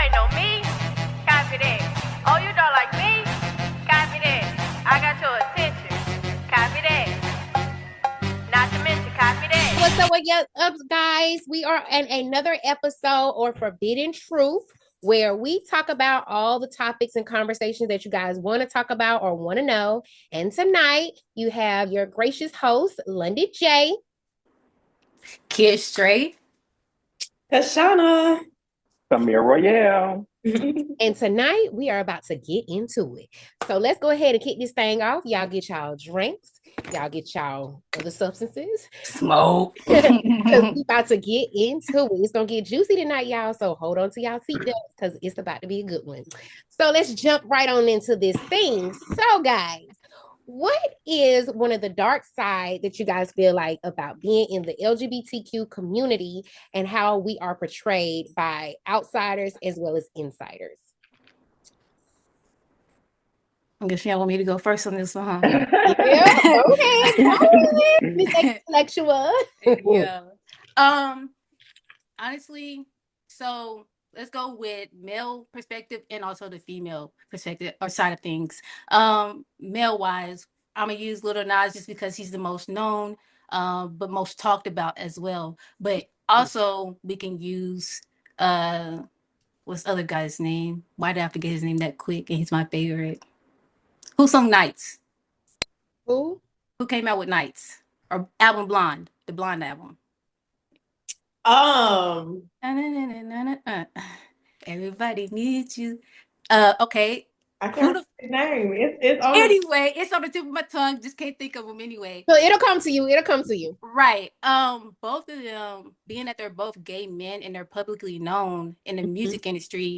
ain't know me? Copy that. Oh, you don't like me? Copy that. I got your attention. Copy that. Not to mention, copy that. What's up, guys? We are in another episode or Forbidden Truth, where we talk about all the topics and conversations that you guys want to talk about or want to know. And tonight, you have your gracious host, London J. Kid Straight. Kashana. Samir Royale. And tonight, we are about to get into it. So let's go ahead and kick this thing off. Y'all get y'all drinks. Y'all get y'all other substances. Smoke. Because we about to get into it. It's going to get juicy tonight, y'all. So hold on to y'all seatbelts because it's about to be a good one. So let's jump right on into this thing. So, guys, what is one of the dark side that you guys feel like about being in the LGBTQ community and how we are portrayed by outsiders as well as insiders? I guess y'all want me to go first on this one, huh? Yeah, okay. Miss Intellectual. Yeah. Honestly, so let's go with male perspective and also the female perspective or side of things. Male wise, I'm gonna use Lil Nas just because he's the most known, but most talked about as well. But also we can use what's the other guy's name? Why did I forget his name that quick? And he's my favorite. Who sung Nights? Who? Who came out with Nights? Or album Blonde, the Blonde album. Everybody needs you. Okay. I can't see his name. It's on. Anyway, it's on the tip of my tongue. Just can't think of them anyway. So it'll come to you. It'll come to you. Right. Both of them, being that they're both gay men and they're publicly known in the music industry,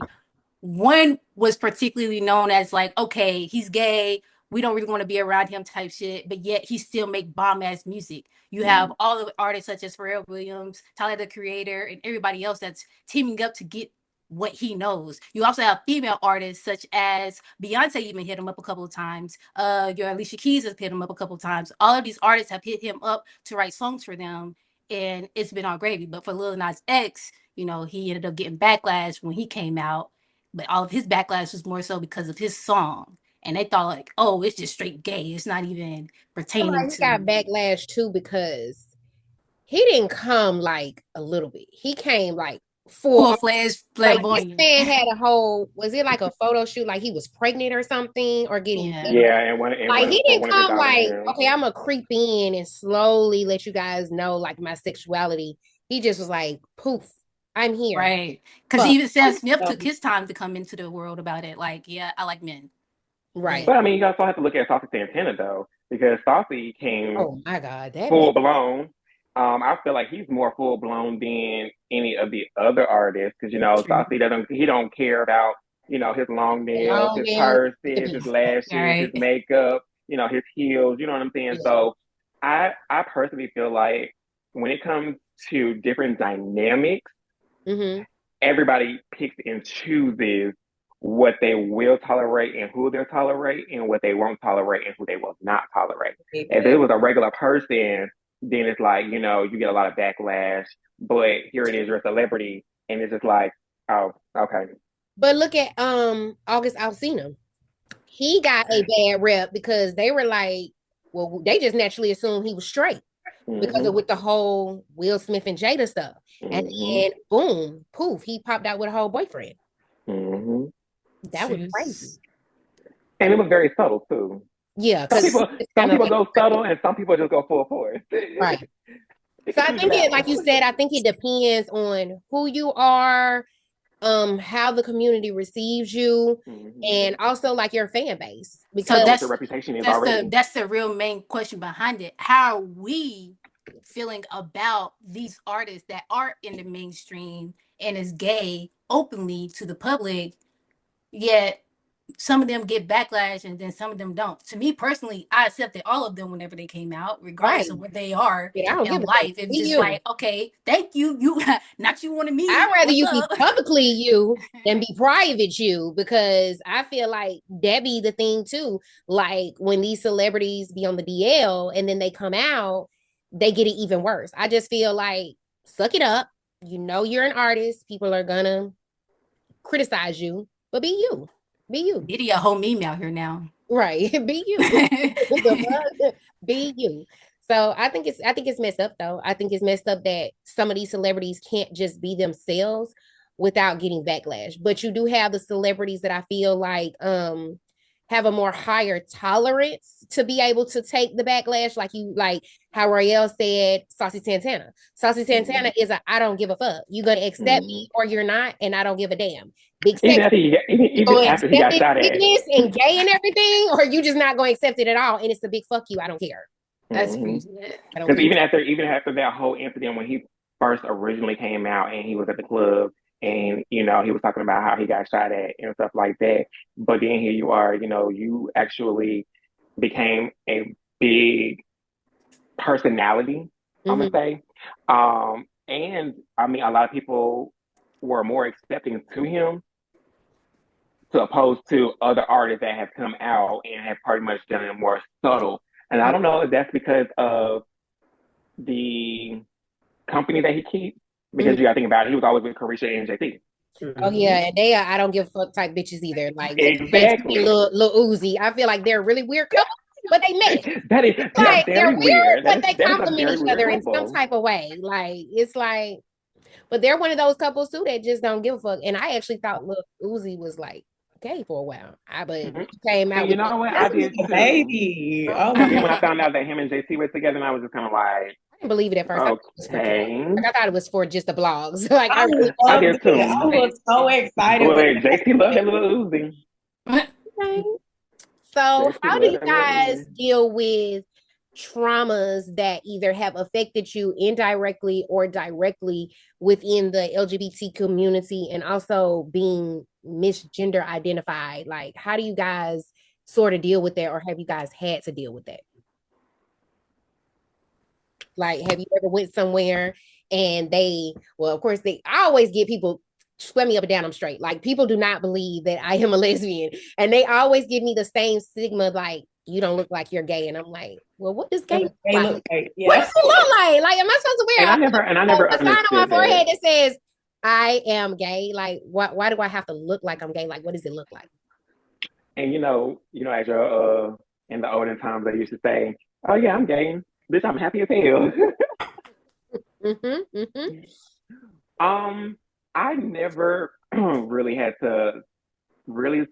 one was particularly known as like, okay, he's gay. We don't really want to be around him type shit, but yet he still make bomb ass music. You have all of the artists such as Pharrell Williams, Tyler the Creator, and everybody else that's teaming up to get what he knows. You also have female artists such as Beyonce even hit him up a couple of times. Your Alicia Keys has hit him up a couple of times. All of these artists have hit him up to write songs for them, and it's been all gravy. But for Lil Nas X, you know, he ended up getting backlash when he came out. But all of his backlash was more so because of his song. And they thought like, oh, it's just straight gay. It's not even pertaining to. He got backlash too because he didn't come like a little bit. He came like full-fledged flamboyant. Like, this man had a whole, was it like a photo shoot like he was pregnant or something or getting he didn't come like, okay, I'm gonna creep in and slowly let you guys know like my sexuality. He just was like, poof, I'm here. Right. Because even Sam Smith took his time to come into the world about it. Like, yeah, I like men. Right. But I mean, you also have to look at Saucy Santana though, because Saucy came oh my God, that full blown. I feel like he's more full blown than any of the other artists because you know Saucy don't care about his long nails, his purses, his lashes, his makeup, his heels. You know what I'm saying? Yeah. So I personally feel like when it comes to different dynamics, everybody picks and chooses what they will tolerate and who they'll tolerate and what they won't tolerate and who they will not tolerate. If it was a regular person, then it's like, you get a lot of backlash, but here it is, you're a celebrity, and it's just like, oh, okay. But look at August Alsina. He got a bad rep because they were like, well, they just naturally assumed he was straight because of with the whole Will Smith and Jada stuff. And then boom, poof, he popped out with a whole boyfriend. That was crazy. And it was very subtle too. Yeah, some people go subtle and some people just go full force. Right. So I think it, like you said, I think it depends on who you are, how the community receives you, and also like your fan base. Because that's the reputation is already. That's the real main question behind it. How are we feeling about these artists that are in the mainstream and is gay openly to the public, yet some of them get backlash and then some of them don't. To me personally, I accepted all of them whenever they came out, regardless of what they are in life. It's just like, okay, thank you. You not you wanted me. I'd rather you be publicly you than be private you, because I feel like that be the thing too. Like when these celebrities be on the DL and then they come out, they get it even worse. I just feel like suck it up. You know you're an artist. People are gonna criticize you, but be you. Be you. Diddy a whole meme out here now. Right. Be you. Be you. So I think it's messed up though. I think it's messed up that some of these celebrities can't just be themselves without getting backlash. But you do have the celebrities that I feel like have a more higher tolerance to be able to take the backlash, like how Royale said, Saucy Santana. Saucy Santana is I don't give a fuck. You're gonna accept me or you're not, and I don't give a damn. Big even after he got shot at, and gay and everything, or you just not gonna accept it at all, and it's a big fuck you. I don't care. That's crazy. Because even after that whole incident when he first originally came out and he was at the club and he was talking about how he got shot at and stuff like that, but then here you are, you actually became a big personality, I'm gonna say, and I mean a lot of people were more accepting to him to opposed to other artists that have come out and have pretty much done it more subtle. And I don't know if that's because of the company that he keeps, because you gotta think about it, he was always with Carisha and JT. Oh yeah, and they are I don't give a fuck type bitches either. Like exactly, little Uzi. I feel like they're a really weird couple, but they met. That's they're weird, but they that compliment each other in some type of way. Like it's like, but they're one of those couples too that just don't give a fuck. And I actually thought Lil Uzi was like gay for a while. But he came out. And you know what? I did too. Baby. Oh I did when I found out that him and JT were together, and I was just kind of like, I didn't believe it at first. Okay. I thought it was for just the blogs. Like I did too. I was so excited. Boy, JT loved that little Uzi. Okay. So how do you guys deal with traumas that either have affected you indirectly or directly within the LGBT community, and also being misgender identified? Like, how do you guys sort of deal with that, or have you guys had to deal with that? Like, have you ever went somewhere and I always get people sweat me up and down, I'm straight. Like, people do not believe that I am a lesbian, and they always give me the same stigma, like, you don't look like you're gay. And I'm like, well, what does gay look like? Yeah. What does it look like? Like, am I supposed to wear a sign on my forehead that says I am gay? Like, why do I have to look like I'm gay? Like, what does it look like? And as you're in the olden times, they used to say, "Oh yeah, I'm gay, bitch. I'm happy as hell." I never really had to really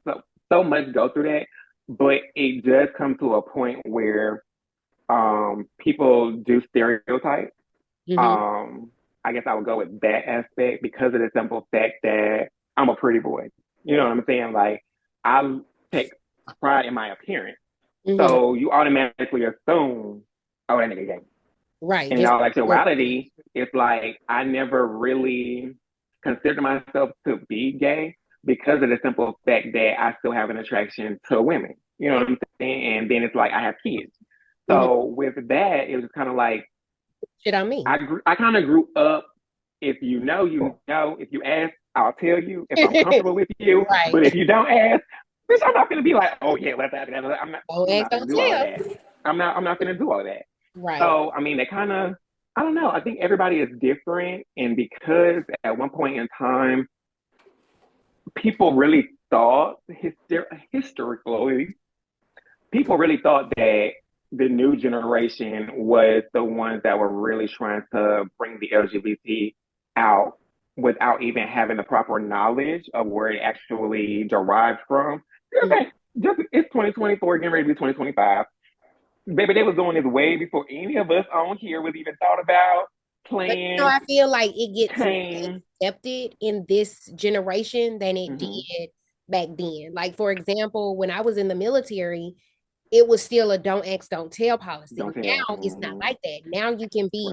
so much go through that, but it does come to a point where people do stereotype. I guess I would go with that aspect because of the simple fact that I'm a pretty boy. You know what I'm saying? Like, I take pride in my appearance. So you automatically assume, oh, that nigga gay. Right. And in all actuality, it's like I never really considered myself to be gay because of the simple fact that I still have an attraction to women. You know what I'm saying? And then it's like I have kids. So with that, it was kind of like shit on me. I kind of grew up. If you know, you know. If you ask, I'll tell you if I'm comfortable with you. Right. But if you don't ask, bitch, I'm not gonna be like, oh yeah, let's ask. I'm not gonna do all that. I'm not gonna do all that. Right. So I mean, they kind of, I don't know. I think everybody is different, and because at one point in time, people really thought historically, people really thought that the new generation was the ones that were really trying to bring the LGBT out without even having the proper knowledge of where it actually derived from. It's 2024, getting ready to be 2025. Baby, they was doing this way before any of us on here was even thought about playing. But, I feel like it gets accepted in this generation than it did back then. Like, for example, when I was in the military, it was still a don't ask, don't tell policy. Now it's not like that. Now you can be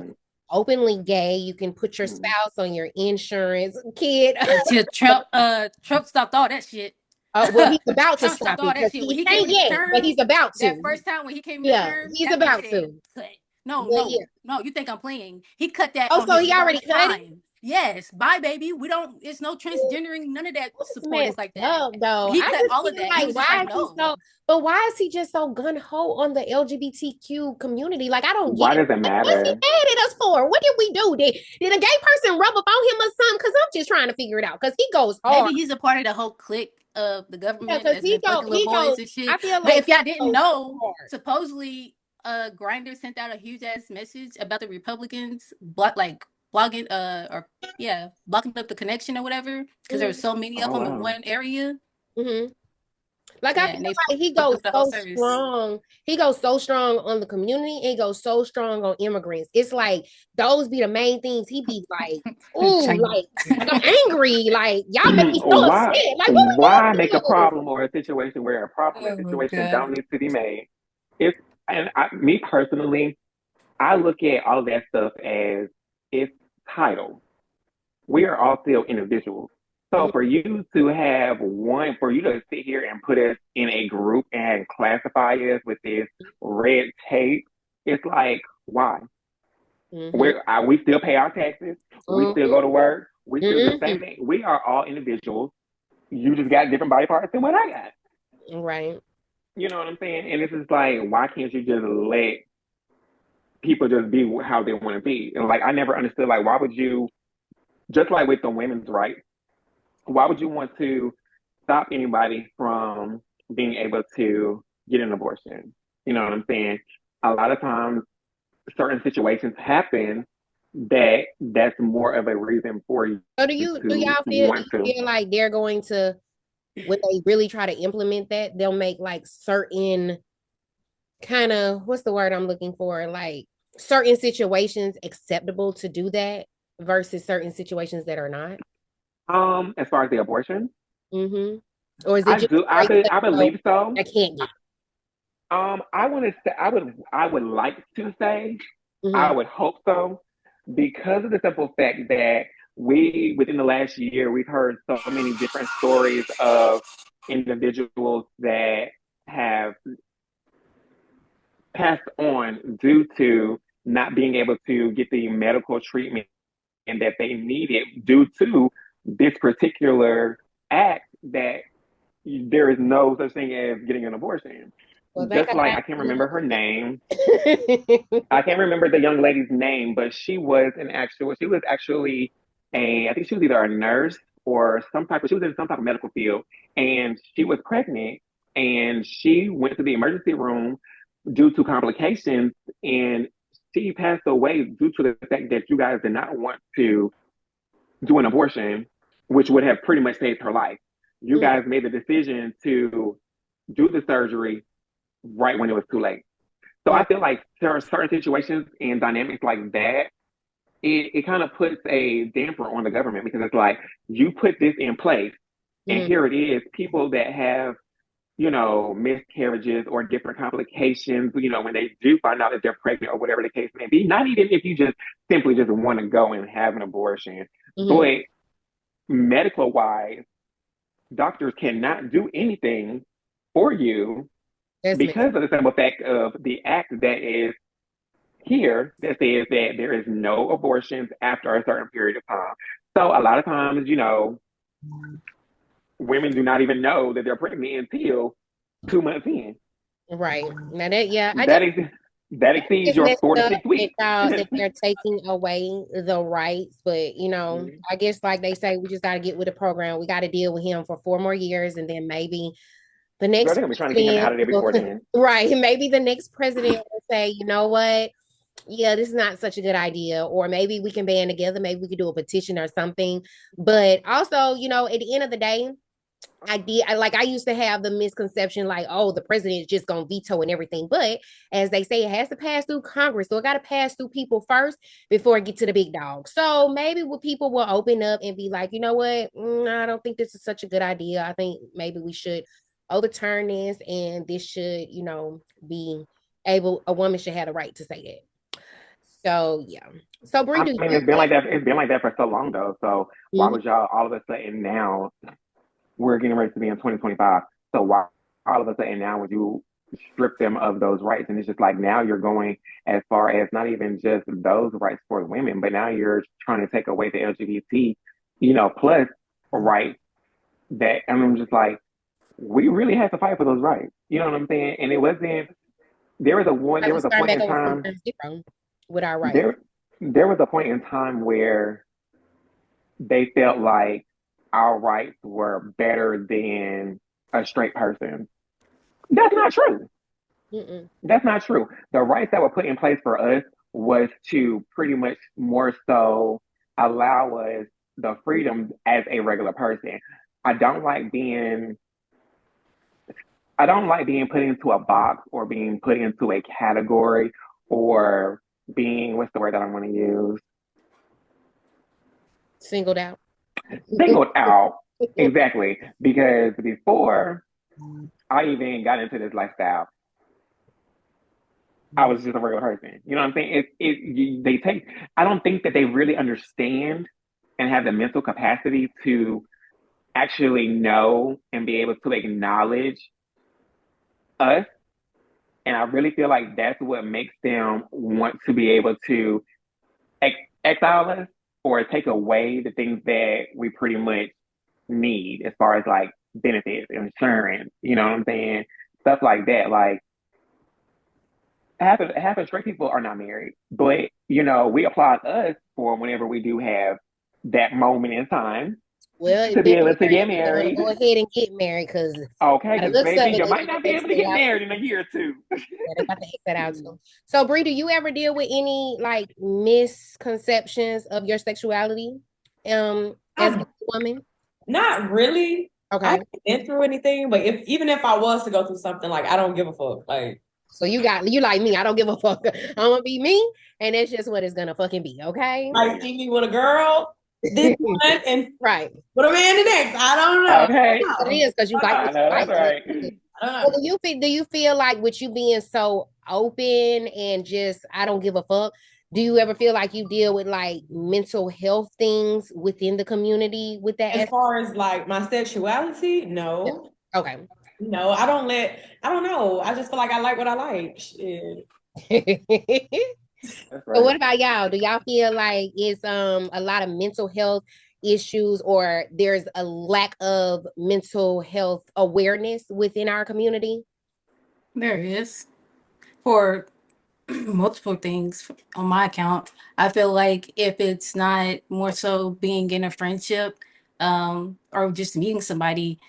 openly gay. You can put your spouse on your insurance. Kid. Until Trump stopped all that shit. Well, he's about to stop it because he ain't yet, but he's about to. That first time when he came in, he's about to. No, you think I'm playing? He cut that. Oh, so he already cut it? Yes, bye, baby. We don't. It's no transgendering. None of that support is like that. Though He I cut just all of feel that. He like was just why like, is he no. so? But why is he just so gun ho on the LGBTQ community? Like I don't Why get it. does it Like, what's he matter? mad at us for? What did we do? Did a gay person rub up on him or something? Because I'm just trying to figure it out. Because he goes hard. Maybe he's a part of the whole clique of the government Yeah, that's been fucking little boys and shit. I feel But like if y'all didn't know, hard. supposedly Grindr sent out a huge ass message about the Republicans blocking blocking up the connection or whatever because there were so many of them in one area. Mm-hmm. Like Yeah, I feel like he goes so strong. He goes so strong on the community. And he goes so strong on immigrants. It's like those be the main things. He be like, ooh, like I'm angry. Like y'all make me so upset. Like why make a problem or a situation where a problem or situation don't need to be made? Me personally, I look at all that stuff as it's title. We are all still individuals. So for you to sit here and put us in a group and classify us with this red tape, it's like, why? We still pay our taxes. We still go to work. We still do the same thing. We are all individuals. You just got different body parts than what I got. Right. You know what I'm saying? And it's just like, why can't you just let people just be how they want to be? And like, I never understood, like, why would you, just like with the women's rights, why would you want to stop anybody from being able to get an abortion? You know what I'm saying? A lot of times, certain situations happen that's more of a reason for you. So do y'all feel like they're going to, when they really try to implement that, they'll make like certain kind of, what's the word I'm looking for? Like certain situations acceptable to do that versus certain situations that are not? As far as the abortion? Mm-hmm. Or is it just I believe so. I can't get. I want to say I would like to say I would hope so, because of the simple fact that within the last year we've heard so many different stories of individuals that have passed on due to not being able to get the medical treatment and that they needed due to this particular act, that there is no such thing as getting an abortion. Well, just like I can't remember her name. I can't remember the young lady's name, but she was actually I think she was either a nurse or she was in some type of medical field, and she was pregnant, and she went to the emergency room due to complications, and she passed away due to the fact that you guys did not want to do an abortion, which would have pretty much saved her life. You guys made the decision to do the surgery right when it was too late. So I feel like there are certain situations and dynamics like that. It kind of puts a damper on the government, because it's like, you put this in place, and here it is, people that have, miscarriages or different complications, when they do find out that they're pregnant or whatever the case may be, not even if you just simply just want to go and have an abortion, but medical wise, doctors cannot do anything for you because of the simple fact of the act that is here that says that there is no abortions after a certain period of time. So a lot of times, women do not even know that they're pregnant until 2 months in. Right. Now that exceeds your 4 to 6 weeks. That they're taking away the rights, but I guess like they say, we just got to get with the program. We got to deal with him for 4 more years, and then maybe the next. They're gonna be trying to get him out of there before then. Right. Maybe the next president will say, you know what? Yeah, this is not such a good idea. Or maybe we can band together. Maybe we could do a petition or something. But also, at the end of the day, I used to have the misconception like, oh, the president is just gonna veto and everything. But as they say, it has to pass through Congress. So it got to pass through people first before it get to the big dog. So maybe people will open up and be like, you know what? I don't think this is such a good idea. I think maybe we should overturn this, and this should, be able, a woman should have the right to say that. So yeah. So Bree, it's been like that. It's been like that for so long though. So why would y'all all of a sudden now? We're getting ready to be in 2025. So why all of a sudden now would you strip them of those rights. And it's just like now you're going as far as not even just those rights for women, but now you're trying to take away the LGBT, plus rights that, and I'm just like, we really had to fight for those rights. You know what I'm saying? And it wasn't, there was a point in time with our rights. There was a point in time where they felt like our rights were better than a straight person. That's not true. That's not true. The rights that were put in place for us was to pretty much more so allow us the freedom as a regular person. I don't like being put into a box or being put into a category or being, what's the word that I want to use? Singled out. Singled out. Exactly. Because before I even got into this lifestyle, I was just a regular person. You know what I'm saying? I don't think that they really understand and have the mental capacity to actually know and be able to acknowledge us. And I really feel like that's what makes them want to be able to exile us or take away the things that we pretty much need as far as like benefits, insurance, you know what I'm saying? Stuff like that. Like half of straight people are not married, but we applaud us for whenever we do have that moment in time. Well, to be able to get married. Go ahead and get married because maybe you might not be able to get married in a year or two. They're about to X that out too. So, Bree, do you ever deal with any like misconceptions of your sexuality as a woman? Not really. Okay. I haven't been through anything, but even if I was to go through something, like I don't give a fuck. Like, so you like me. I don't give a fuck. I'm gonna be me, and that's just what it's gonna fucking be. Okay. Like see me with a girl this one and right with a man the next. I don't know. Okay. It is because you like. That's right. Well, do you feel like with you being so open and just I don't give a fuck? Do you ever feel like you deal with like mental health things within the community with that? As far as like my sexuality, no. Okay. No, I don't know. I just feel like I like what I like. Shit. Right. So what about y'all? Do y'all feel like it's a lot of mental health issues or there's a lack of mental health awareness within our community? There is. For multiple things on my account. I feel like if it's not more so being in a friendship or just meeting somebody,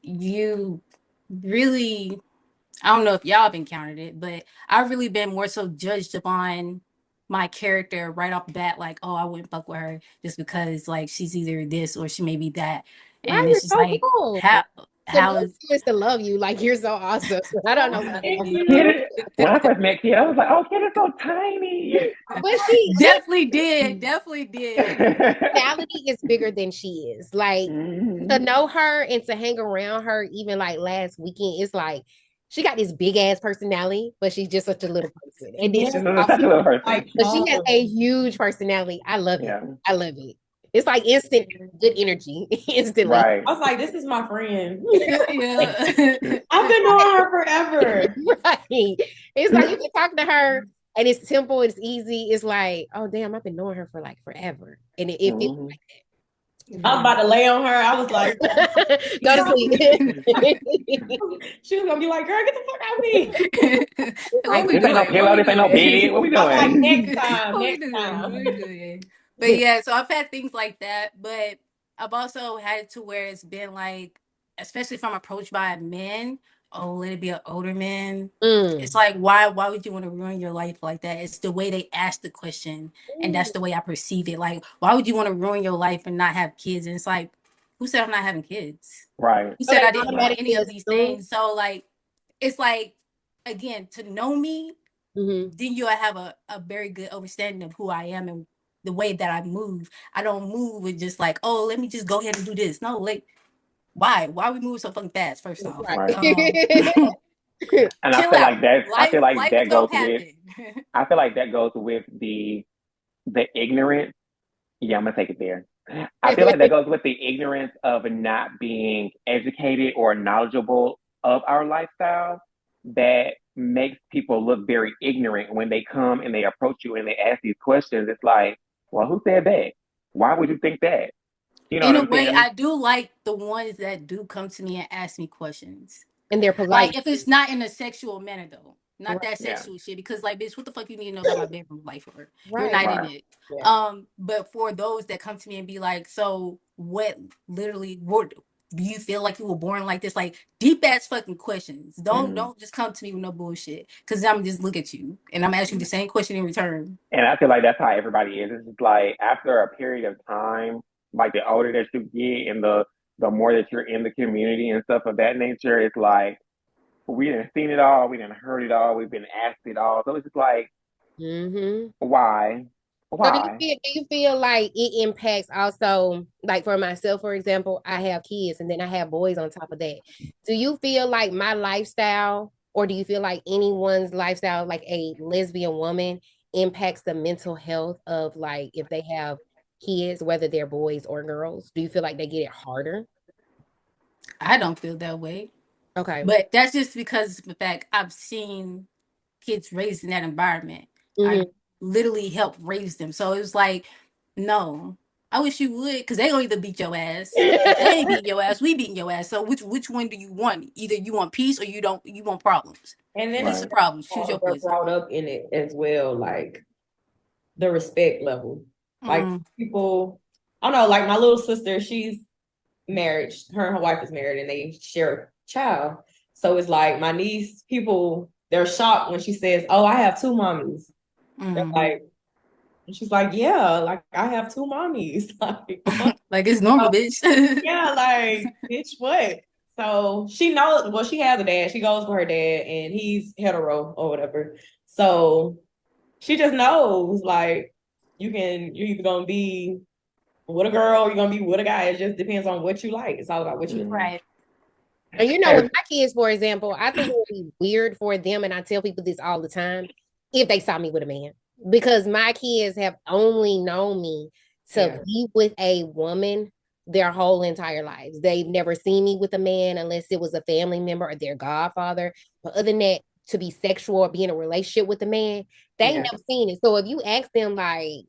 you really, I don't know if y'all have encountered it, but I've really been more so judged upon my character right off the bat, like, oh, I wouldn't fuck with her just because like she's either this or she may be that. And it's just so like cool. how is to love you, like you're so awesome. I don't know. When I first met Kia, I was like, "Oh, Kia is so tiny." But she definitely did. Personality is bigger than she is. Like to know her and to hang around her, even like last weekend, it's like she got this big ass personality, but she's just such a little person. And then such a little person. But she has a huge personality. I love it. I love it. It's like instant good energy. Instantly. Right. I was like, this is my friend. I've been knowing her forever. Right. It's like you can talk to her and it's simple, it's easy. It's like, oh damn, I've been knowing her for like forever. And it feels like that. I was about to lay on her. I was like, go to sleep. She was gonna be like, girl, get the fuck out of me. Like, this ain't no pillow, this ain't no bed. What we doing? Like, next time. But yeah, so I've had things like that, but I've also had it to where it's been like, especially if I'm approached by men, oh, let it be an older man. It's like, why would you want to ruin your life like that? It's the way they ask the question, and that's the way I perceive it. Like, why would you want to ruin your life and not have kids? And it's like, who said I'm not having kids? Right. Who said I didn't want any of these things? So like, it's like, again, to know me, then you'll have a very good understanding of who I am and the way that I move. I don't move with just like, oh, let me just go ahead and do this. No, like, why? Why are we moving so fucking fast? First off, right. And I feel like that. I feel like that goes with. I feel like that goes with the ignorance. Yeah, I'm gonna take it there. I feel like that goes with the ignorance of not being educated or knowledgeable of our lifestyle. that makes people look very ignorant when they come and they approach you and they ask these questions. It's like, well, who said that? Why would you think that? You know In what a I'm way, saying? I do like the ones that do come to me and ask me questions. And they're polite. Like if it's not in a sexual manner though. Not Right. that Yeah. sexual shit. Because like bitch, what the fuck you need to know about my bedroom life for? You're Right. not in Right. it. Yeah. But for those that come to me and be like, so what literally what do you feel like you were born like this? Like deep ass fucking questions. Don't just come to me with no bullshit. Cause I'm just look at you and I'm asking you the same question in return. And I feel like that's how everybody is. It's just like after a period of time, like the older that you get and the more that you're in the community and stuff of that nature, it's like we didn't seen it all, we didn't heard it all, we've been asked it all. So it's just like, Mm-hmm. why? So Why? do you feel like it impacts also, like for myself, for example, I have kids and then I have boys on top of that. Do you feel like my lifestyle, or do you feel like anyone's lifestyle, like a lesbian woman, impacts the mental health of like if they have kids, whether they're boys or girls? Do you feel like they get it harder? I don't feel that way. Okay. But that's just because of the fact I've seen kids raised in that environment. Mm-hmm. I literally helped raise them. So it was like, no, I wish you would, because they gonna either beat your ass. If they ain't beating your ass, we beating your ass. So which one do you want? Either you want peace or you want problems. And then Pick it's the Right. problems. Choose your they're poison. brought up in it as well, like the respect level. Like Mm. people, I don't know, like my little sister, she's married. Her and her wife is married and they share a child. So it's like my niece, people, they're shocked when she says, "Oh, I have two mommies." They're Mm. like, and she's like, "Yeah, like I have two mommies." Like, Like it's normal, bitch. yeah, like, bitch, what? So she knows, well, she has a dad. She goes with her dad and he's hetero or whatever. So she just knows, like, you're either gonna be with a girl or you're gonna be with a guy. It just depends on what you like. It's all about what you like. Right. And you know, As with my kids, for example, I think it would be weird for them, and I tell people this all the time, if they saw me with a man, because my kids have only known me to Yeah. be with a woman their whole entire lives. They've never seen me with a man unless it was a family member or their godfather. But other than that, to be sexual or be in a relationship with a man, they ain't Yeah. never seen it. So if you ask them, like,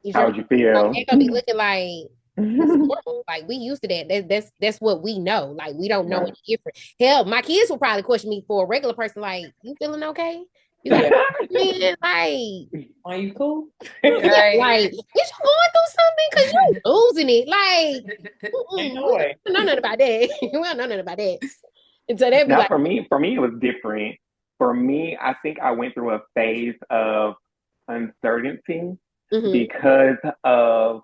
is how your would you feel? they're gonna be looking like it's normal. Like we used to that. That's what we know. Like we don't know Right. any different. Hell, my kids will probably question me for a regular person. Like, you feeling okay? You got Yeah. man, like, Are you cool? yeah, like, is you going through something? Cause you losing it. Like, Ain't no we way. don't know nothing about that. We don't know nothing about that. And so they'd be Now like, for me, it was different. For me, I think I went through a phase of uncertainty mm-hmm, because of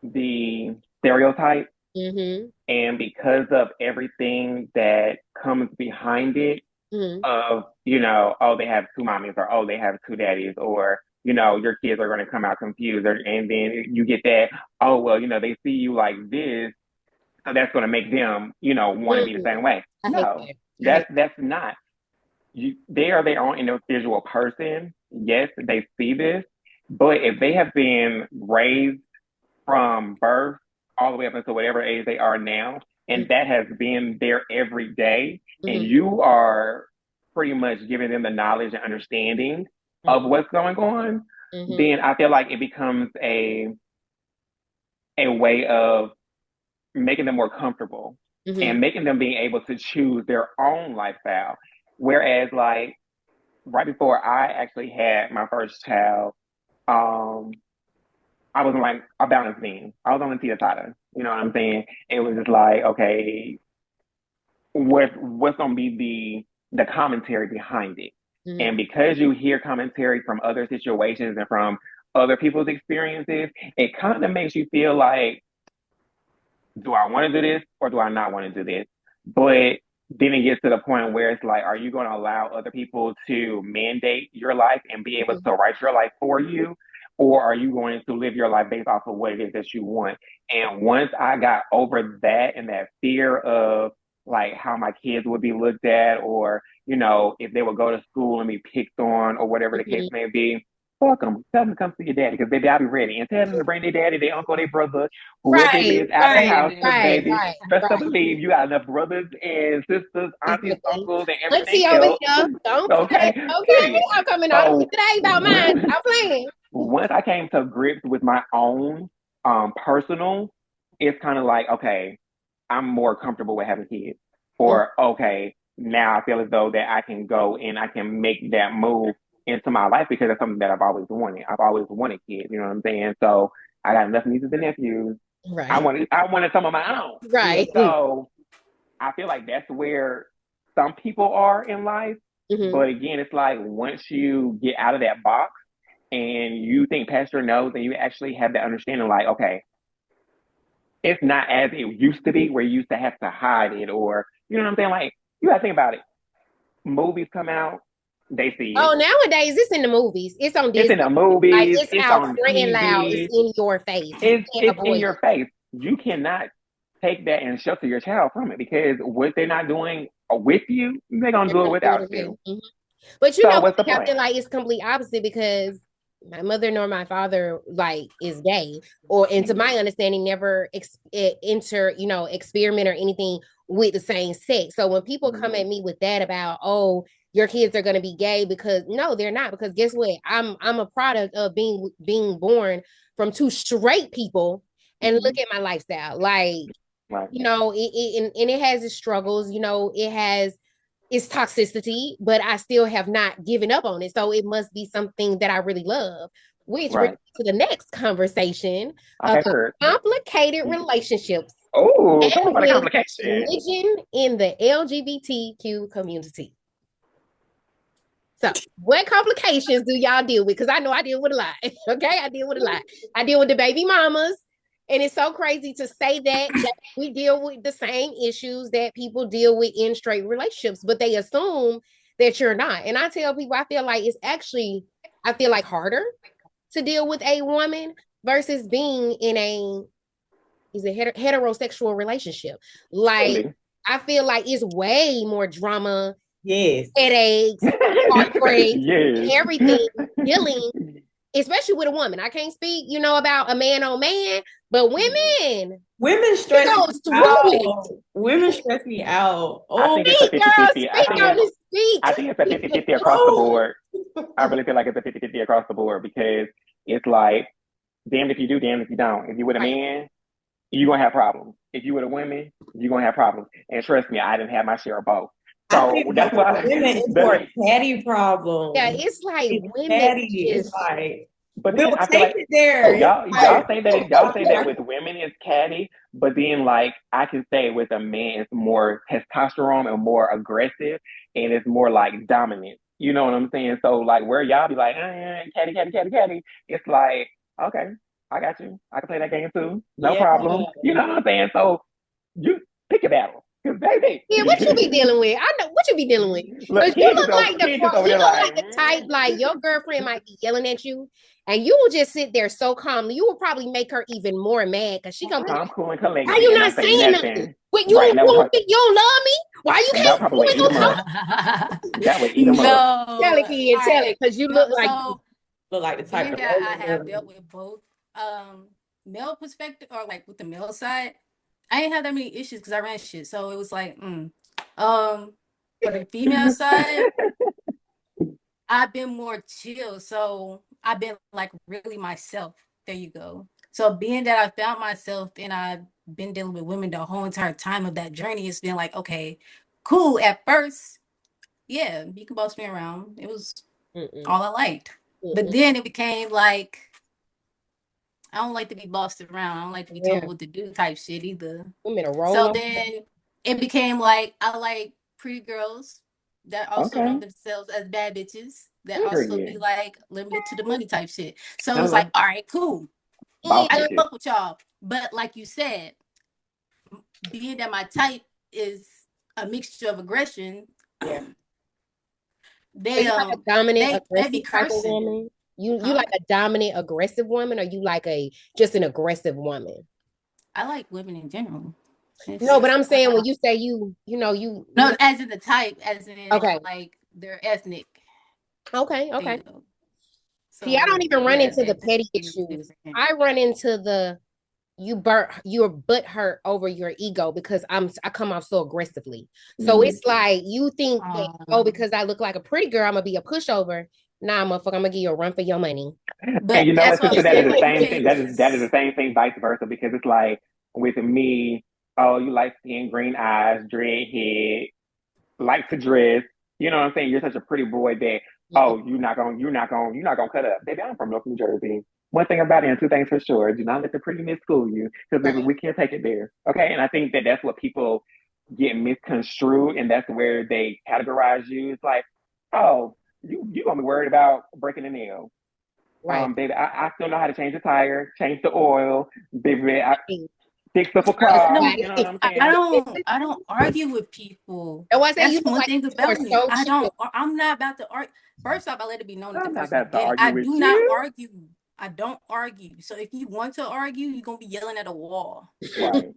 the stereotype mm-hmm, and because of everything that comes behind it mm-hmm, of, oh, they have two mommies or oh, they have two daddies or, your kids are going to come out confused and then you get that, oh, well, they see you like this. So that's going to make them, want to be the mm-hmm. same way. I hate No, that. I hate that's not. They are their own individual person. Yes, they see this, but if they have been raised from birth all the way up until whatever age they are now, and that has been there every day, and mm-hmm, you are pretty much giving them the knowledge and understanding of what's going on, mm-hmm, then I feel like it becomes a way of making them more comfortable mm-hmm, and making them being able to choose their own lifestyle. Whereas, like, right before I actually had my first child, um, I was like a balance beam. I was on the teeter totter. You know what I'm saying? It was just like, okay, what's gonna be the commentary behind it? mm-hmm, And because you hear commentary from other situations and from other people's experiences, it kind of makes you feel like, do I want to do this or do I not want to do this? But then it gets to the point where it's like, are you going to allow other people to mandate your life and be able to write your life for you? Or are you going to live your life based off of what it is that you want? And once I got over that and that fear of like how my kids would be looked at, or, if they would go to school and be picked on or whatever the case mm-hmm, may be, fuck them. Tell them to come see your daddy because baby, I'll be ready. And tell them to bring their daddy, their uncle, their brother, whoever it Right, is, out the right, house. Because right, baby, right, best right. believe you got enough brothers and sisters, aunties, Exactly. uncles, and Auntie everything over else. here. Don't Okay, play. Okay, period. I'm coming on. So Today about mine. I'm playing. once I came to grips with my own personal, it's kind of like, okay, I'm more comfortable with having kids. Or okay, now I feel as though that I can go and I can make that move into my life because that's something that I've always wanted. I've always wanted kids, you know what I'm saying? So I got enough nieces and nephews. Right. I wanted some of my own. Right. So I feel like that's where some people are in life. Mhm. But again, it's like once you get out of that box and you think past your nose and you actually have that understanding, like, okay, it's not as it used to be where you used to have to hide it or, you know what I'm saying? Like, you got to think about it. Movies come out, they see it. Oh, nowadays it's in the movies. It's on It's Disney. in the movies. Like it's out on front and loud. TV. It's in your face. You It's can't in avoid your it. face. You cannot take that and shelter your child from it because what they're not doing with you, they're gonna do it without you. Mhm. But you So know, what's the I point? feel like it's complete opposite because my mother nor my father like is gay, or and to my understanding, never experiment or anything with the same sex. So when people come at me with that about, oh, your kids are going to be gay, because no, they're not. Because guess what? I'm a product of being born from two straight people, and look at my lifestyle. Like, Right. you know, and it has its struggles. You know, it has its toxicity, but I still have not given up on it. So it must be something that I really love, which brings Right. me to the next conversation Okay, about heard. complicated relationships Oh, talk and about a with complication. religion in the LGBTQ community. So, what complications do y'all deal with? Because I know I deal with a lot. Okay, I deal with a lot. I deal with the baby mamas, and it's so crazy to say that we deal with the same issues that people deal with in straight relationships, but they assume that you're not. And I tell people, I feel like it's actually, I feel like harder to deal with a woman versus being in a heterosexual relationship. Like, Really? I feel like it's way more drama, Yes. headaches, heartbreak, Yes. everything, dealing, especially with a woman. I can't speak, about a man on man, but Women stress goes me through it. out. Women stress me out. I Oh, think it's a Speak, girl, 50-50. speak on this, speak. I think it's a 50-50 across the board. I really feel like it's a 50-50 across the board because it's like, damned if you do, damned if you don't. If you with a man, you're going to have problems. If you with a woman, you're going to have problems. And trust me, I didn't have my share of both. I So think that's why women is more petty problem. Yeah, it's like women petty. just, It's like, but we'll then I feel take like it there. y'all say that with women it's catty, but then like I can say with a man it's more testosterone and more aggressive and it's more like dominant. You know what I'm saying? So like where y'all be like, catty, catty, catty, catty, it's like, okay, I got you. I can play that game too. No problem. You know what I'm saying? So you pick a battle. Cause baby. yeah, what you be dealing with? I know what you be dealing with. Look, Because you look like like, the type, like your girlfriend might be yelling at you, and you will just sit there so calmly. You will probably make her even more mad because she gonna be I'm cool and collected. why you and not I say saying nothing? Wait, you don't love me? Why you can't? That probably eat them up. That would eat them up. Tell it, kid, tell it, because you look like the type of that I have dealt with both male perspective or like with the male side. I didn't have that many issues because I ran shit. So it was like, for the female side, I've been more chill. So I've been like really myself. There you go. So being that I found myself and I've been dealing with women the whole entire time of that journey, it's been like, okay, cool. At first, yeah, you can boss me around. It was all I liked. But then it became like, I don't like to be bossed around. I don't like to be told what to do type shit either. So then it became like, I like pretty girls that also know themselves as bad bitches that also be like, let me get to the money type shit. So it's like, all right, cool. I can fuck with y'all. But like you said, being that my type is a mixture of aggression, they like a dominant, aggressive be type of woman. You like a dominant, aggressive woman, or you like just an aggressive woman? I like women in general. No, but I'm saying when you say you no, as in the type, as in like their ethnic. Okay. See, I don't even run yeah, into the that petty is issues. different. I run into the you're butt hurt over your ego because I come off so aggressively. So it's like you think that, because I look like a pretty girl, I'm gonna be a pushover. Nah, motherfucker, I'm gonna give you a run for your money. But And you know what, that's what I'm sister, that is saying. the Like, you same thing. can't That is the just same thing, vice versa, because it's like with me, oh, you like skin, green eyes, dreadhead, like to dress. You know what I'm saying? You're such a pretty boy that oh, you're not gonna cut up. Baby, I'm from North New Jersey. One thing about it, and two things for sure: do not let the prettiness fool you, because baby, Right. we can't take it there. Okay, and I think that that's what people get misconstrued, and that's where they categorize you. It's like, oh, you gonna be worried about breaking a nail. Right. Baby, I still know how to change the tire, change the oil, baby. I Right. fix up a but car. no, You know what I'm I saying? don't argue with people. And once that you That's look one like thing you are about me. so chill. I'm not about to argue. First off, I let it be known that the I'm not person about is to gay. argue I with do not you. argue. I don't argue. So if you want to argue, you're gonna be yelling at a wall. Right.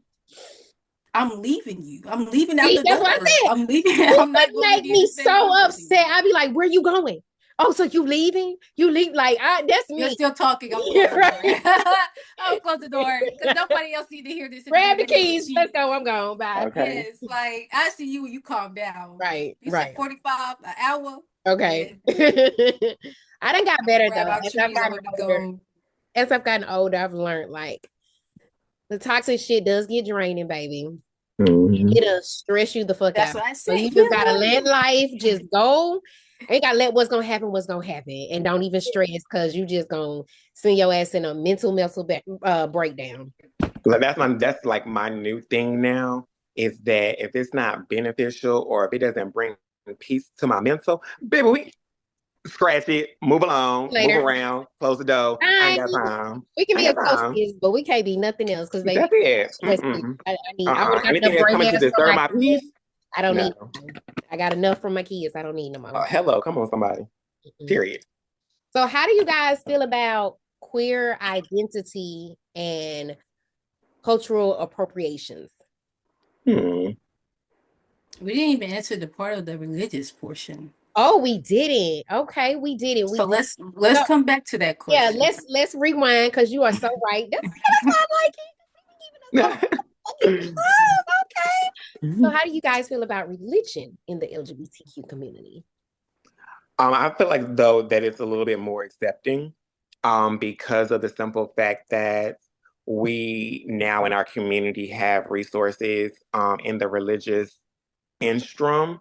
I'm leaving you. I'm leaving out See, the that's what I door. said. I'm leaving. It I'm not would going to make be in me the same so room with you. upset. I'd be like, where you going? Oh, so you leaving? You leave that's You're me. still talking. I'm You're closing the door. right. I'll close the door because nobody else need to hear this Grab the video keys. with you. Let's go. I'm gone. Bye. Okay. Yes, like I see you when you calm down. Right. You said Right. 45 an hour. Okay. Yeah, I done got I'm gonna better grab though. our As I've trees. I'm gotten gonna be older, gone. I've learned like the toxic shit does get draining, baby. Mm-hmm. It'll stress you the fuck That's out. what I So said. you Yeah, just gotta well, let life just go. Ain't gotta let what's gonna happen, and don't even stress because you just gonna send your ass in a mental breakdown. Like that's like my new thing now is that if it's not beneficial or if it doesn't bring peace to my mental, baby, we scratch it, move along, move Later. around, close the door. I ain't Fine. got time. We can I be ain't got time. associates, but we can't be nothing else because baby, That's it. stress me. Mm-mm. I would got Anything enough that's gray coming to hairs from disturb my my kids. peace, I don't no. need I got enough from my kids. I don't need no more. Hello, come on, somebody. Period. So how do you guys feel about queer identity and cultural appropriations? we didn't even answer the part of the religious portion. Oh, we didn't. Okay, we didn't. So let's come back to that Yeah, question. let's rewind because you are so right. That's why I like it. Okay. So how do you guys feel about religion in the LGBTQ community? I feel like though that it's a little bit more accepting, because of the simple fact that we now in our community have resources, in the religious instrum.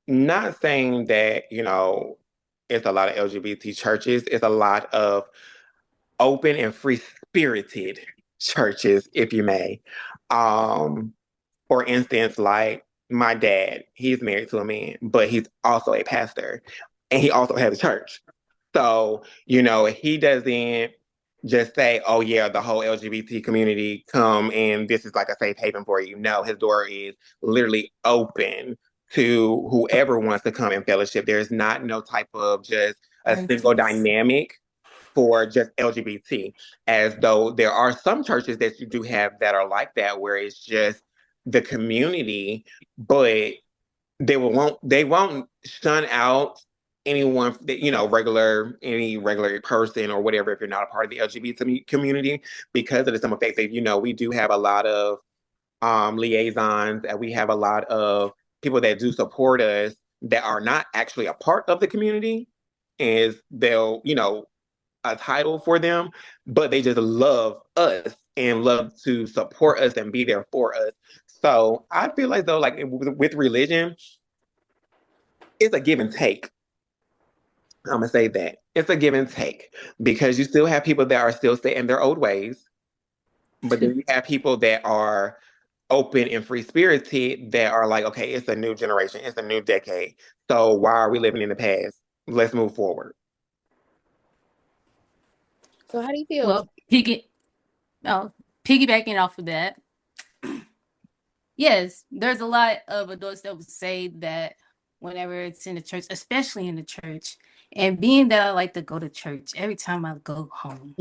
Not saying that, it's a lot of LGBT churches, it's a lot of open and free spirited churches, if you may. For instance, like my dad, he's married to a man, but he's also a pastor and he also has a church. So, he doesn't just say, oh, yeah, the whole LGBT community come and this is like a safe haven for you. No, his door is literally open to whoever wants to come and fellowship. There's not no type of just a single dynamic for just LGBT, as though there are some churches that you do have that are like that, where it's just the community, but they won't shun out anyone that any regular person or whatever if you're not a part of the LGBT community, because of the simple fact that we do have a lot of liaisons, and we have a lot of people that do support us that are not actually a part of the community, is they'll a title for them, but they just love us and love to support us and be there for us. So I feel like though, like with religion, it's a give and take. I'm gonna say that it's a give and take, because you still have people that are still set in their old ways, but then you have people that are open and free spirited that are like, okay, it's a new generation, it's a new decade. So why are we living in the past? Let's move forward. So how do you feel? Well, piggybacking off of that, yes, there's a lot of adults that would say that whenever it's in the church, especially in the church, and being that I like to go to church every time I go home,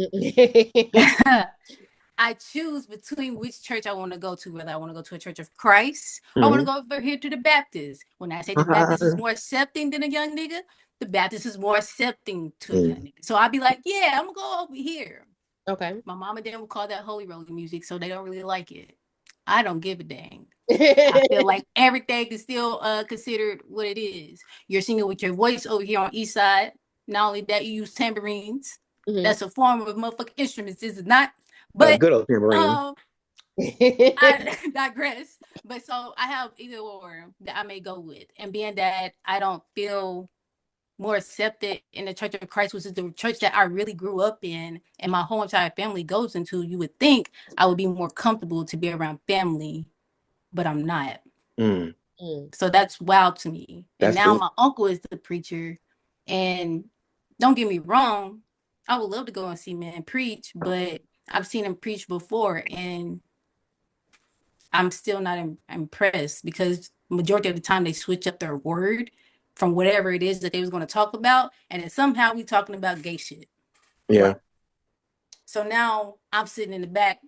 I choose between which church I want to go to, whether I want to go to a Church of Christ or I want to go over here to the Baptist. When I say the Baptist is more accepting than a young nigga, the Baptist is more accepting to a young nigga. So I'd be like, yeah, I'm gonna go over here. Okay. My mom and dad would call that holy roller music, so they don't really like it. I don't give a dang. I feel like everything is still considered what it is. You're singing with your voice over here on East Side. Not only that, you use tambourines. That's a form of motherfucking instruments. This is not. But good old tambourine. I digress. But so I have either or that I may go with. And being that I don't feel more accepted in the Church of Christ, which is the church that I really grew up in and my whole entire family goes into, you would think I would be more comfortable to be around family, but I'm not. So that's wild to me. And now my uncle is the preacher. And don't get me wrong, I would love to go and see men preach, but I've seen him preach before and I'm still not impressed because majority of the time they switch up their word from whatever it is that they was going to talk about, and then somehow we talking about gay shit. Yeah. So now I'm sitting in the back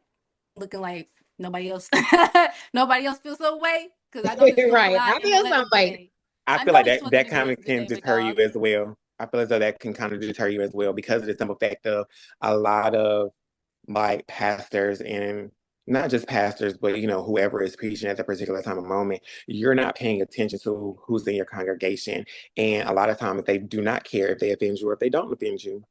looking like nobody else feels some way because I know this right. I feel some way. I feel like that kind of can deter you as well. I feel as though that can kind of deter you as well because of the simple fact of a lot of like pastors and not just pastors, but whoever is preaching at that particular time of moment, you're not paying attention to who's in your congregation. And a lot of times they do not care if they offend you or if they don't offend you.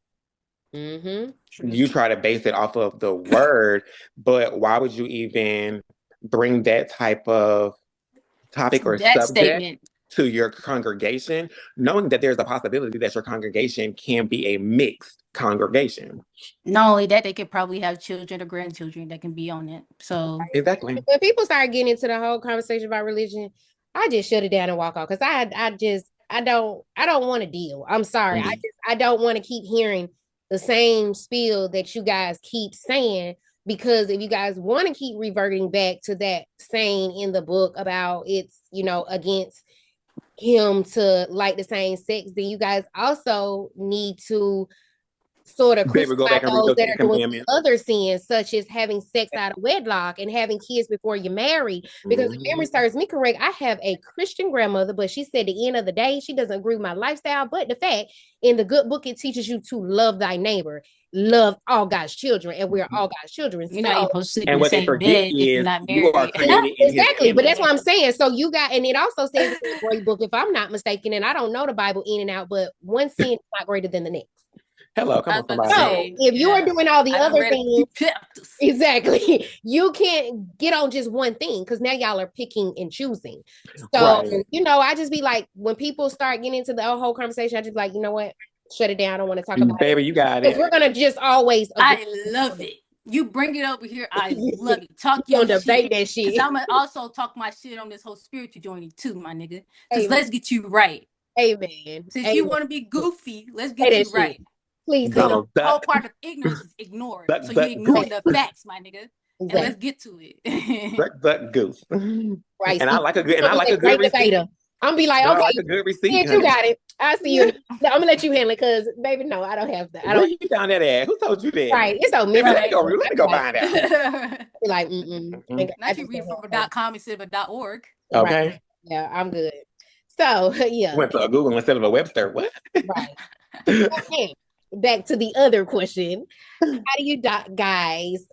You try to base it off of the word, but why would you even bring that type of topic or subject statement to your congregation, knowing that there's a possibility that your congregation can be a mixed congregation? Not only that, they could probably have children or grandchildren that can be on it. So exactly. When people start getting into the whole conversation about religion, I just shut it down and walk off because I don't want to deal. I'm sorry. I don't want to keep hearing the same spiel that you guys keep saying, because if you guys want to keep reverting back to that saying in the book about it's, against him to like the same sex, then you guys also need to sort of crucify those that are doing other sins, such as having sex out of wedlock and having kids before you marry. Because if memory serves me correct, I have a Christian grandmother, but she said at the end of the day, she doesn't agree with my lifestyle. But the fact in the good book, it teaches you to love thy neighbor, love all God's children, and we're all God's children. You're not supposed to and what they forget is you are created exactly, but that's what I'm saying. So you got, and it also says in the great book, if I'm not mistaken, and I don't know the Bible in and out, but one sin is not greater than the next. Hello, come on, somebody. So if you are doing all the other things, exactly, you can't get on just one thing because now y'all are picking and choosing. So, I just be like, when people start getting into the whole conversation, I just be like, you know what? Shut it down. I don't want to talk about it. Baby, you got it. We're going to just always. I love it. You bring it over here. I love it. Talk your shit. Debate that shit. I'm going to also talk my shit on this whole spiritual journey too, my nigga. Because let's get you right. Amen. Since you want to be goofy, let's get you right. Shit. Please, the whole part of ignorance is ignored. So you ignore the facts, my nigga. And let's get to it. But goose. Right. And I like a good receipt. I'm be like, okay, like a good receipt. You got it. I see you. I'm gonna let you handle it because, baby, no, I don't have that. I don't. Where you found that at? Who told you that? Right. It's so let me go find out. Be like, Not you read from a .com instead of a .org. Okay. Right. Yeah, I'm good. So yeah. Went to a Google instead of a Webster. What? Right. Okay. Back to the other question. How do you guys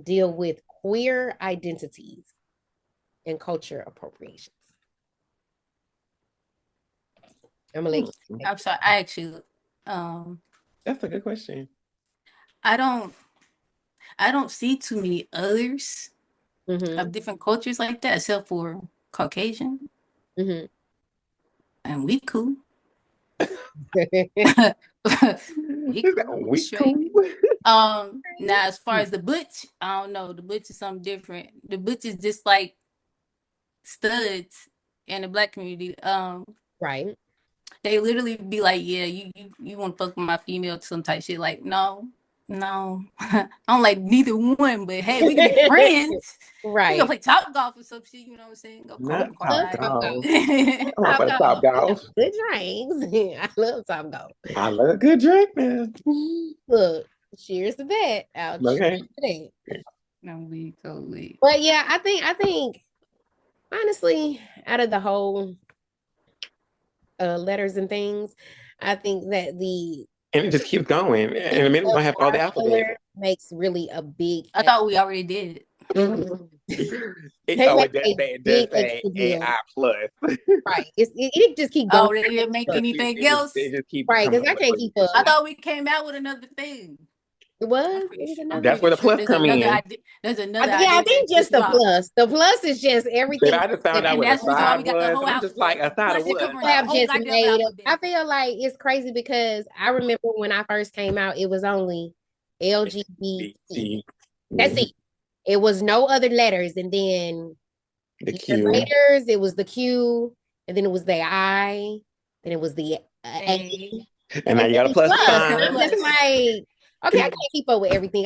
deal with queer identities and culture appropriations? I'm sorry. I actually that's a good question. I don't see too many others of different cultures like that except for Caucasian. And we cool. we cool. Now as far as the butch, I don't know. The butch is something different. The butch is just like studs in the Black community. Right. They literally be like, yeah, you want to fuck with my female, some type shit. Like, no, I don't like neither one. But hey, we can be friends. Right. We gonna play top golf or some shit. You know what I'm saying? Go Not top golf. Good drinks. I love top golf. I love a good drink, man. Look, Cheers to that. Okay. No, we totally. But yeah, I think honestly, out of the whole letters and things, I think that and it just keeps going. And a minute we're gonna have all the alphabet. Makes really a big. I thought we already did. It does say AI plus. Right. It just keep going. Oh, they didn't make anything else. It just keep right, because I can't keep up. I thought we came out with another thing. It was. That's where the plus come in. There's another. I think just the plus. The plus is just everything. But I just found out what a side was. I'm just like a side of what? I feel like it's crazy because I remember when I first came out, it was only LGBT. That's it. It was no other letters, and then the Q. Letters. It was the Q, and then it was the I, then it was the A, and now you got a plus sign. I'm just like, okay, I can't keep up with everything.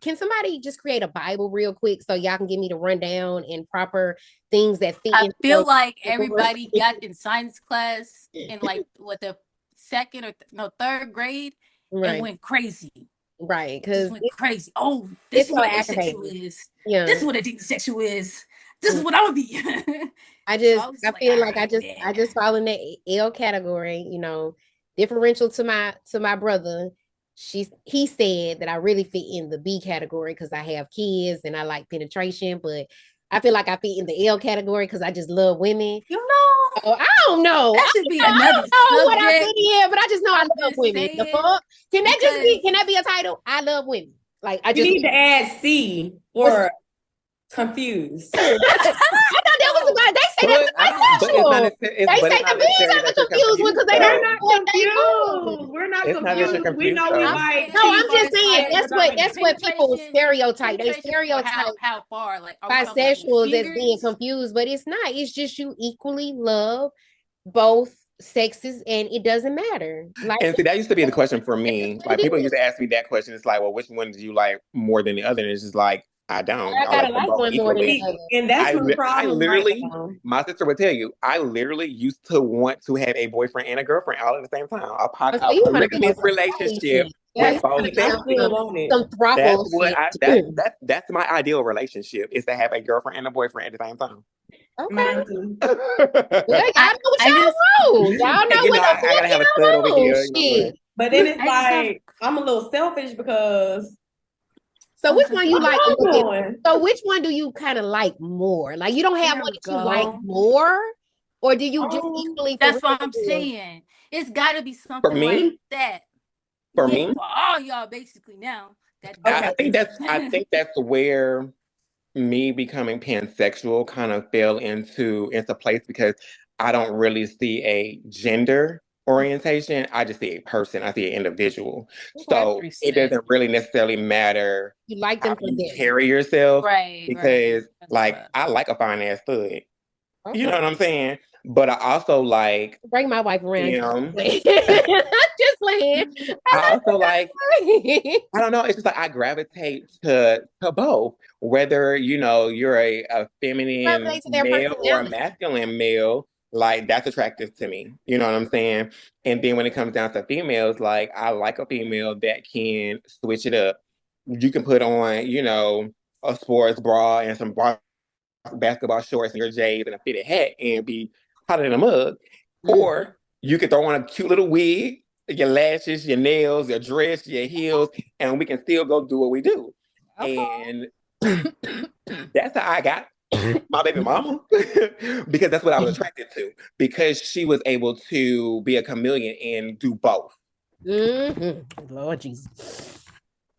Can somebody just create a Bible real quick so y'all can give me the rundown and proper things that fit? I feel like everybody got in science class in like the second or third grade and went crazy. Right, because went crazy. Oh, this is what asexual is. Yeah, this is what a deep-sexual is. This is what I would be. I feel like I just fall in the L category. You know, differential to my brother. He said that I really fit in the B category because I have kids and I like penetration, but I feel like I fit in the L category because I just love women. You know. I don't know. That should be another subject. What I fit in, but I just know I love women. The fuck? Can that be a title? I love women. Like I just need to add C or confused. I thought that was about. They say that was bisexual. They say the bees are the confused one because they don't know confused. We're not confused. We know we like. No, I'm just saying that's what people stereotype. They stereotype how far like bisexuals as being confused, but it's not. It's just you equally love both sexes and it doesn't matter. Like, and see, that used to be the question for me. Like people used to ask me that question. It's like, well, which one do you like more than the other? And it's just like, I don't. I gotta like one more than the other. And that's my problem. I literally, my sister would tell you, I literally used to want to have a boyfriend and a girlfriend all at the same time. A polygamous relationship. That's my ideal relationship is to have a girlfriend and a boyfriend at the same time. Okay. Well, y'all know what y'all know. Y'all know what I gotta have a stud over here. You know, but then it's like I'm a little selfish because. So which one you like? So which one do you kind of like more? Like you don't have one that you like more, or do you just equally? That's what I'm saying. It's got to be something like that. For me, for all y'all, basically now. I think that's where me becoming pansexual kind of fell into place because I don't really see a gender orientation. I just see a person. I see an individual. So it doesn't really necessarily matter. You like them how you carry yourself, right? Because I like a fine ass stud. Okay. You know what I'm saying? But I also like bring my wife around. Just playing. I also like. I don't know. It's just like I gravitate to both. Whether you're a feminine male or a masculine male. Like that's attractive to me. You know what I'm saying? And then when it comes down to females, like I like a female that can switch it up. You can put on, a sports bra and some basketball shorts and your J's and a fitted hat and be hotter than a mug. Or you could throw on a cute little wig, your lashes, your nails, your dress, your heels, and we can still go do what we do. Okay. And that's how I got my baby mama because that's what I was attracted to because she was able to be a chameleon and do both. Mm-hmm. Lord Jesus.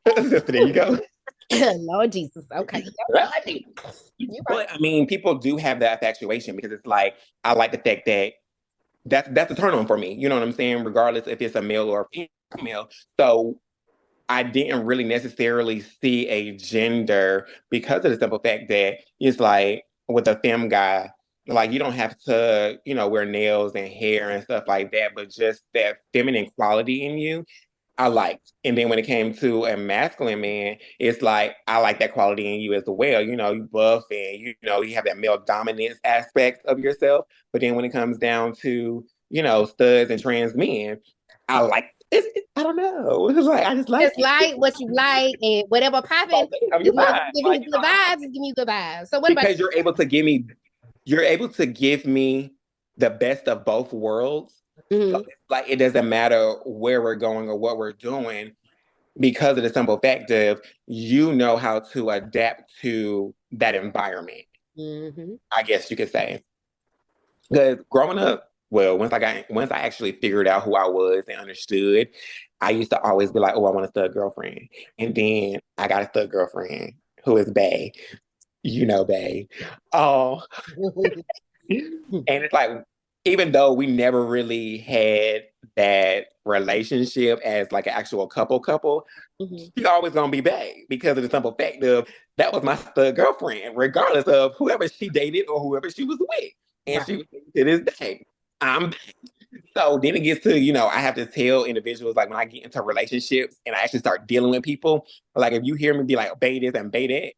There you go. Lord Jesus. Okay. But I mean, people do have that infatuation because it's like I like the fact that that's a turn on for me. You know what I'm saying? Regardless if it's a male or a female. So I didn't really necessarily see a gender because of the simple fact that it's like with a femme guy, like you don't have to, wear nails and hair and stuff like that, but just that feminine quality in you, I liked. And then when it came to a masculine man, it's like I like that quality in you as well. You buff and you have that male dominance aspect of yourself. But then when it comes down to, studs and trans men, I like I don't know. It's like I just like Just like what you like and whatever popping. you Giving you good vibes, it's giving you good vibes. So what about because you're able to give me the best of both worlds. Mhm. So it's like it doesn't matter where we're going or what we're doing because of the simple fact of you know how to adapt to that environment. I guess you could say. Because growing up, well, once I actually figured out who I was and understood, I used to always be like, oh, I want a stud girlfriend. And then I got a stud girlfriend who is bae. You know, bae. Oh, and it's like, even though we never really had that relationship as like an actual couple, she always gonna be bae because of the simple fact of that was my stud girlfriend, regardless of whoever she dated or whoever she was with. And she was to this day. I'm so then it gets to, I have to tell individuals like when I get into relationships and I actually start dealing with people, like if you hear me be like, bae this and bae that,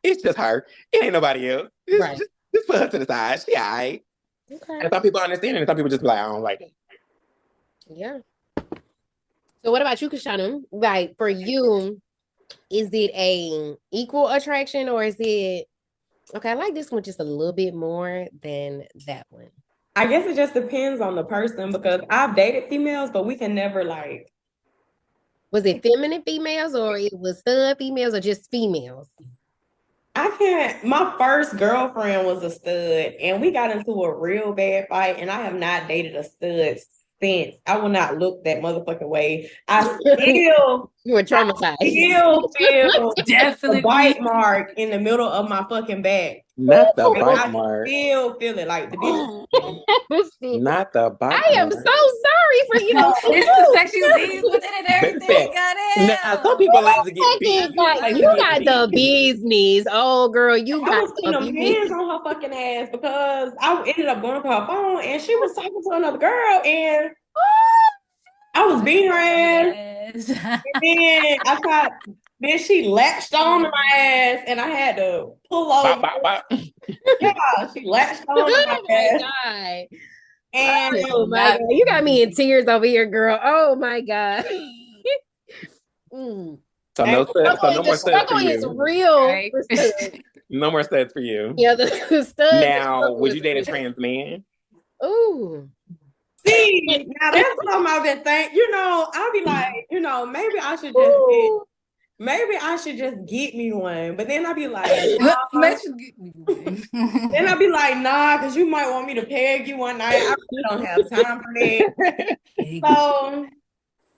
it's just her. It ain't nobody else. It's just put her to the side. She all right. Okay. And some people understand it, and some people just be like, I don't like it. Yeah. So what about you, Kashana? Like for you, is it a equal attraction or is it okay? I like this one just a little bit more than that one. I guess it just depends on the person because I've dated females, but we can never like. Was it feminine females or it was stud females or just females? I can't. My first girlfriend was a stud, and we got into a real bad fight, and I have not dated a stud since. I will not look that motherfucking way. I still you were traumatized. I still feel definitely a bite mark in the middle of my fucking back. Not the bite mark. I still feel it like the bitch. Not the bite mark. I am so sorry for you. It's the sexual disease within it and everything. Now, some people like to get beat. You got the business. Oh, girl, you got I was putting them hands on her fucking ass because I ended up going to her phone and she was talking to another girl and I was beating her ass. And then then she latched on to my ass and I had to pull over. Yeah, she latched on to my ass. God. And oh my God, you got me in tears over here, girl. Oh my God. So no more studs for you. Is real. Right? No more studs for you. Yeah, the studs. Now, would you date a trans man? Ooh. See, now that's something I've been thinking. I'll be like, maybe I should just get me one. But then I'll be like, nah. Then I'll be like, nah, because you might want me to peg you one night. I really don't have time for that. So,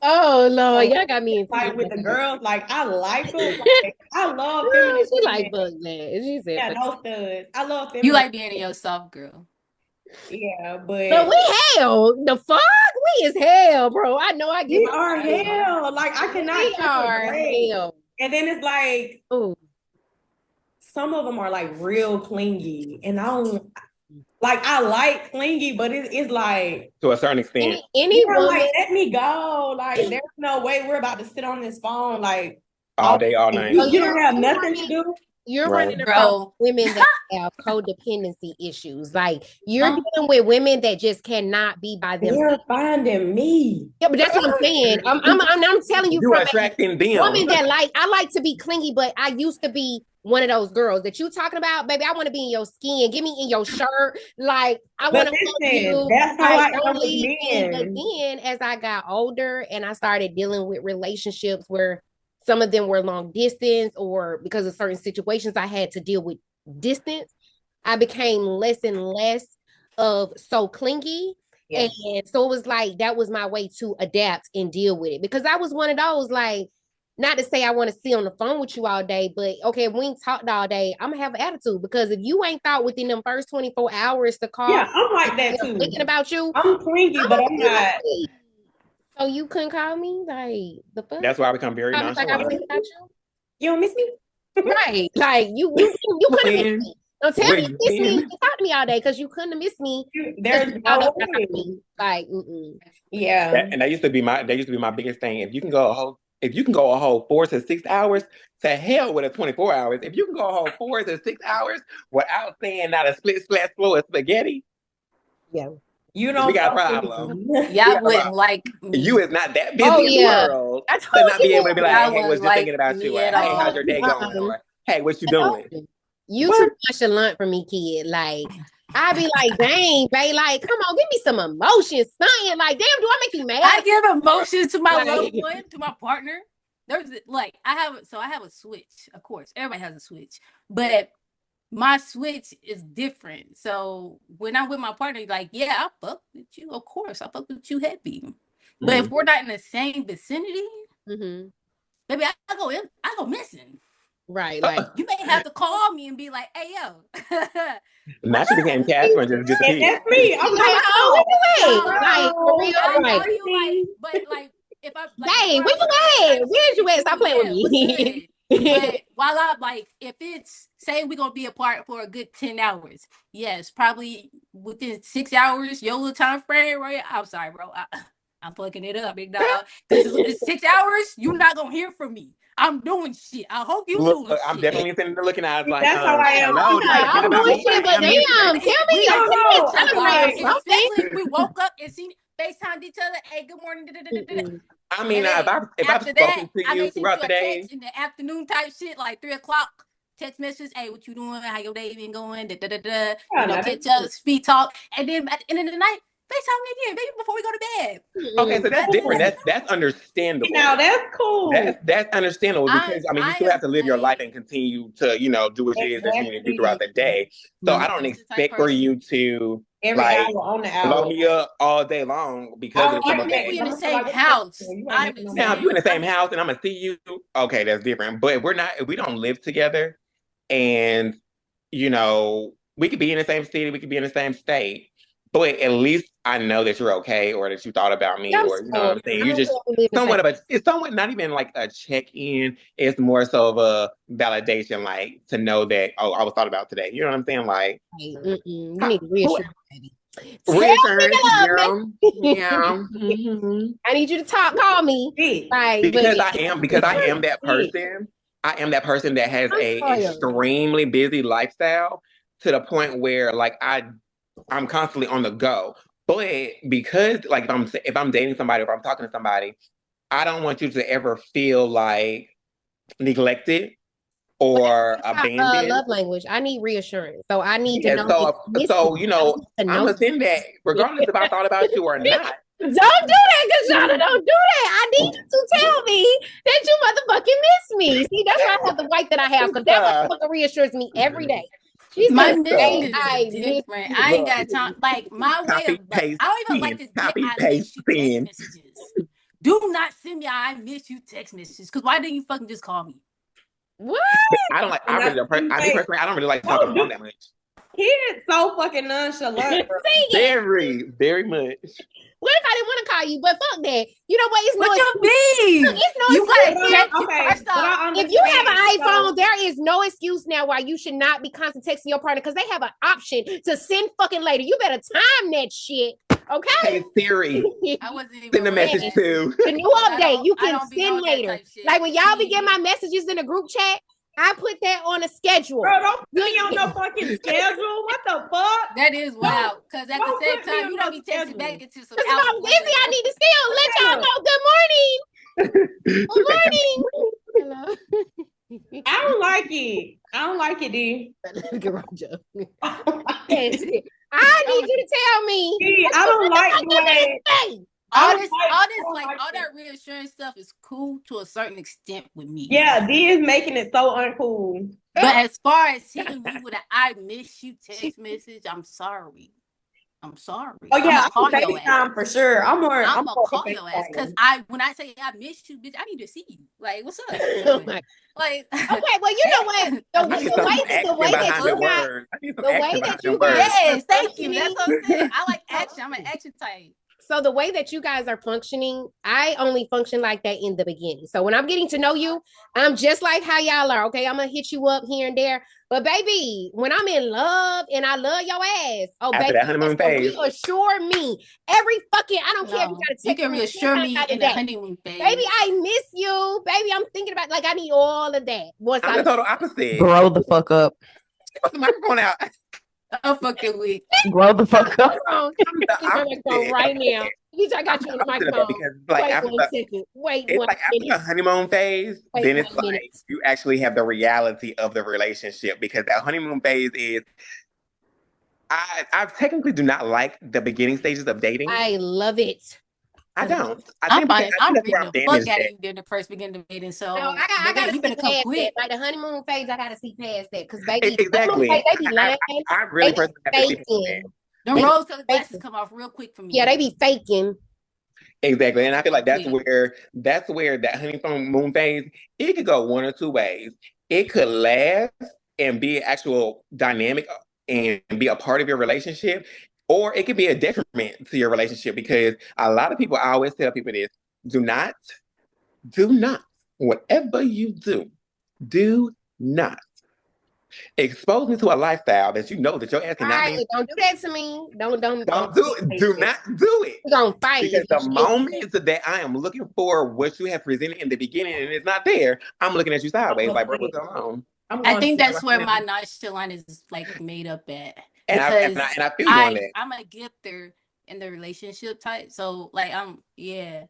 oh no, y'all got me in like with the girls, like I like them. Like, I love feminine. She like bug man. She said, yeah, no studs. I love feminine. You like being your soft girl. Yeah, but we hell. The fuck? We is hell, bro. I know I get we are hell. Like I cannot. We are hell. And then it's like, some of them are like real clingy, and I don't like. I like clingy, but it's like to a certain extent. Any woman, like let me go. Like there's no way we're about to sit on this phone like all day, all night. You don't have nothing to do. You're running across women that have codependency issues. Like you're dealing with women that just cannot be by themselves. They're finding me. Yeah, but that's what I'm saying. I'm telling you, you're attracting them. Women that I like to be clingy, but I used to be one of those girls that you talking about, baby. I want to be in your skin. Get me in your shirt. Like I want to hug you. That's how I am with men. But then as I got older and I started dealing with relationships where some of them were long distance or because of certain situations I had to deal with distance, I became less and less of so clingy. Yeah. And so it was like, that was my way to adapt and deal with it. Because I was one of those, like, not to say I want to sit on the phone with you all day, but okay, if we ain't talked all day, I'm gonna have an attitude because if you ain't thought within them first 24 hours to call, yeah, I'm like that too. Thinking about you, I'm clingy, but I'm not. So you couldn't call me, like the fuck? That's why I become very nonchalant. You don't miss me, right? Like you couldn't miss me. Don't tell me you miss me. You talk to me all day because you couldn't miss me. There's no way. Like, yeah. And that used to be my biggest thing. If you can go a whole 4 to 6 hours, to hell with a 24 hours. If you can go a whole 4 to 6 hours without saying not a split splash flow of spaghetti, yeah, You don't. We got a problem. Y'all wouldn't like me. You is not that busy Oh, in the yeah. world I to told not be able to be like, Y'all hey, was wouldn't just thinking like about you. me Or, at hey, all. how's your day going? Or, hey, what you doing? You What? too nonchalant for me, kid. Like, I be like, dang, babe, like, come on, give me some emotion, something. Like, damn, do I make you mad? I give emotions to my Like- loved one, to my partner. There's like I have a switch. Of course, everybody has a switch, but my switch is different. So when I'm with my partner, like, yeah, I fuck with you. Of course, I fuck with you heavy. But if we're not in the same vicinity, Mhm. maybe I go missing. Right, like, You may have to call me and be like, "Hey, yo." Now she became Casper and just And disappeared. that's me. I'm like, like, oh, where you No, at? Like, for real, I know like, you like, but like if I like, hey, before where I was you like, at? Where's you at? Stop playing with what's me. good? But while I'm like, if it's say we're gonna be apart for a good 10 hours, yes, probably within 6 hours, your little time frame, right? I'm sorry, bro. I'm fucking it up, big dog. Because it's 6 hours, you're not gonna hear from me. I'm doing shit. I hope you Look, doing I'm shit. definitely sitting there looking at us like, That's how I am. hello, I'm like, forget I'm about doing me. shit, but I'm here damn, today. tell me, We tell don't me, know. tell me, I'm like, like, something. especially if we woke up and seen FaceTimed each other. Hey, good morning. Mm-mm. I mean, And then if I've after that, spoken to I you may send throughout you the a day, text in the afternoon type shit, like 3:00. Text message, hey, what you doing? How your day been going? Da, da, da, da. You know, catch up, speed talk, and then at the end of the night, FaceTime me again, baby, before we go to bed. okay, so Mm-mm. that's different. That's understandable. now that's cool. That's understandable because I mean, you still have to live your life and continue to, do what it is that you need to do throughout the day. So I don't expect for you to Every like hour on the blow hour. me up all day long because of some Even of if that. we in the I'm same like, house, you ain't I making no Now, if money. you're in the same house and I'm gonna see you, okay, that's different. But if we don't live together, and we could be in the same city, we could be in the same state, but at least I know that you're okay or that you thought about me, I'm or you know what I'm saying. spoiled. You just it's somewhat not even like a check-in. It's more so of a validation, like to know that I was thought about today. You know what I'm saying? Like You need to reassure me, baby. reassurance, Tell me you love me. yeah. I need you to call me. Like, Because but I am that person. I am that person that has I'm a spoiled. extremely busy lifestyle to the point where like I'm constantly on the go. But because like if I'm dating somebody or if I'm talking to somebody, I don't want you to ever feel like neglected or abandoned. Love language. I need reassurance. So I need to Yeah, know. so I'm gonna send that regardless if I thought about you or not. Don't do that, Kashana. Don't do that. I need you to tell me that you motherfucking miss me. See, that's why I have the wife that I have, because that motherfucker reassures me every day. She my says, mission I is miss different. you. I ain't got time. Like my way Copy, of like, paste, I don't even like pen. to get Copy, I paste, miss you text pen. messages. Do not send me I miss you text messages. Because why didn't you fucking just call me? What? I don't like. I personally, I don't really like to talk on the phone that much. He is so fucking nonchalant, bro. Very, very much. What if I didn't want to call you? But fuck that. You know what? It's What no you mean? excuse. It's no You excuse. gotta check Okay, first but off. I If you have an understand. iPhone, there is no excuse now why you should not be constantly texting your partner, because they have an option to send fucking later. You better time that shit. Okay. Hey Siri, I wasn't even send a aware of message that. to. The new update, you I can don't be send on that later. type shit. Like when y'all be getting my messages in a group chat, I put that on a schedule. Bro, don't put me on no fucking schedule. What the fuck? That is wild. Because at the Don't same put me time, on you no don't be texting schedule. back into some Because if I'm busy, I need to still let y'all know good morning. Good morning. Hello. I don't like it. I don't like it, D. Garanja. I need you to tell me. D, I don't like the way. all that reassurance stuff is cool to a certain extent with me. Yeah, D is making it so uncool. But as far as hitting me with an I miss you text message, I'm sorry. I'm sorry. Oh yeah, I'm I'm FaceTime for sure. I'm gonna more call your ass because when I say I miss you, bitch, I need to see you. Like, what's up? Like, okay, well, you know what? The way that you guys, yes, thank you. That's what I'm saying. I like action. I'm an action type. So the way that you guys are functioning, I only function like that in the beginning. So when I'm getting to know you, I'm just like how y'all are. Okay, I'm gonna hit you up here and there. But baby, when I'm in love and I love your ass, After that honeymoon phase, reassure me every fucking. I don't care if you gotta take it. Reassure me in the honeymoon phase. Baby, I miss you. Baby, I'm thinking about like I need all of that. I'm the total opposite. Grow the fuck up. What's the microphone out? I'm fucking weak. Grow the fuck up. I'm putting my microphone right now. I got you on the microphone. Because like Wait after 1 second. Wait it's 1 like after the minute. honeymoon phase, Wait then it's 1 like minute. you actually have the reality of the relationship because that honeymoon phase is I technically do not like the beginning stages of dating. I love it. I don't. I'm I think that's where reading I'm the fuck damaged out of at. you during the first beginning of dating. So No, I gotta you better see come past quick. that. Like the honeymoon phase, I gotta see past that. Because baby, Exactly. they be lying. I really They be personally have to see past that. faking. The They rose-colored glasses faking. come off real quick for me. Yeah, they be faking. Exactly. And I feel like that's where that honeymoon phase, it could go one or two ways. It could last and be an actual dynamic and be a part of your relationship, or it could be a detriment to your relationship because a lot of people, I always tell people this, do not, whatever you do not expose me to a lifestyle that you know that your ass cannot be. Don't do that to me. Don't do not do it. We're gonna fight. Because the moment that I am looking for what you have presented in the beginning and it's not there, I'm looking at you sideways, like, bro, what's going on? I think that's where my nonchalant is like made up at. And I feel you on that. I'm a gifter in the relationship type. So like I'm a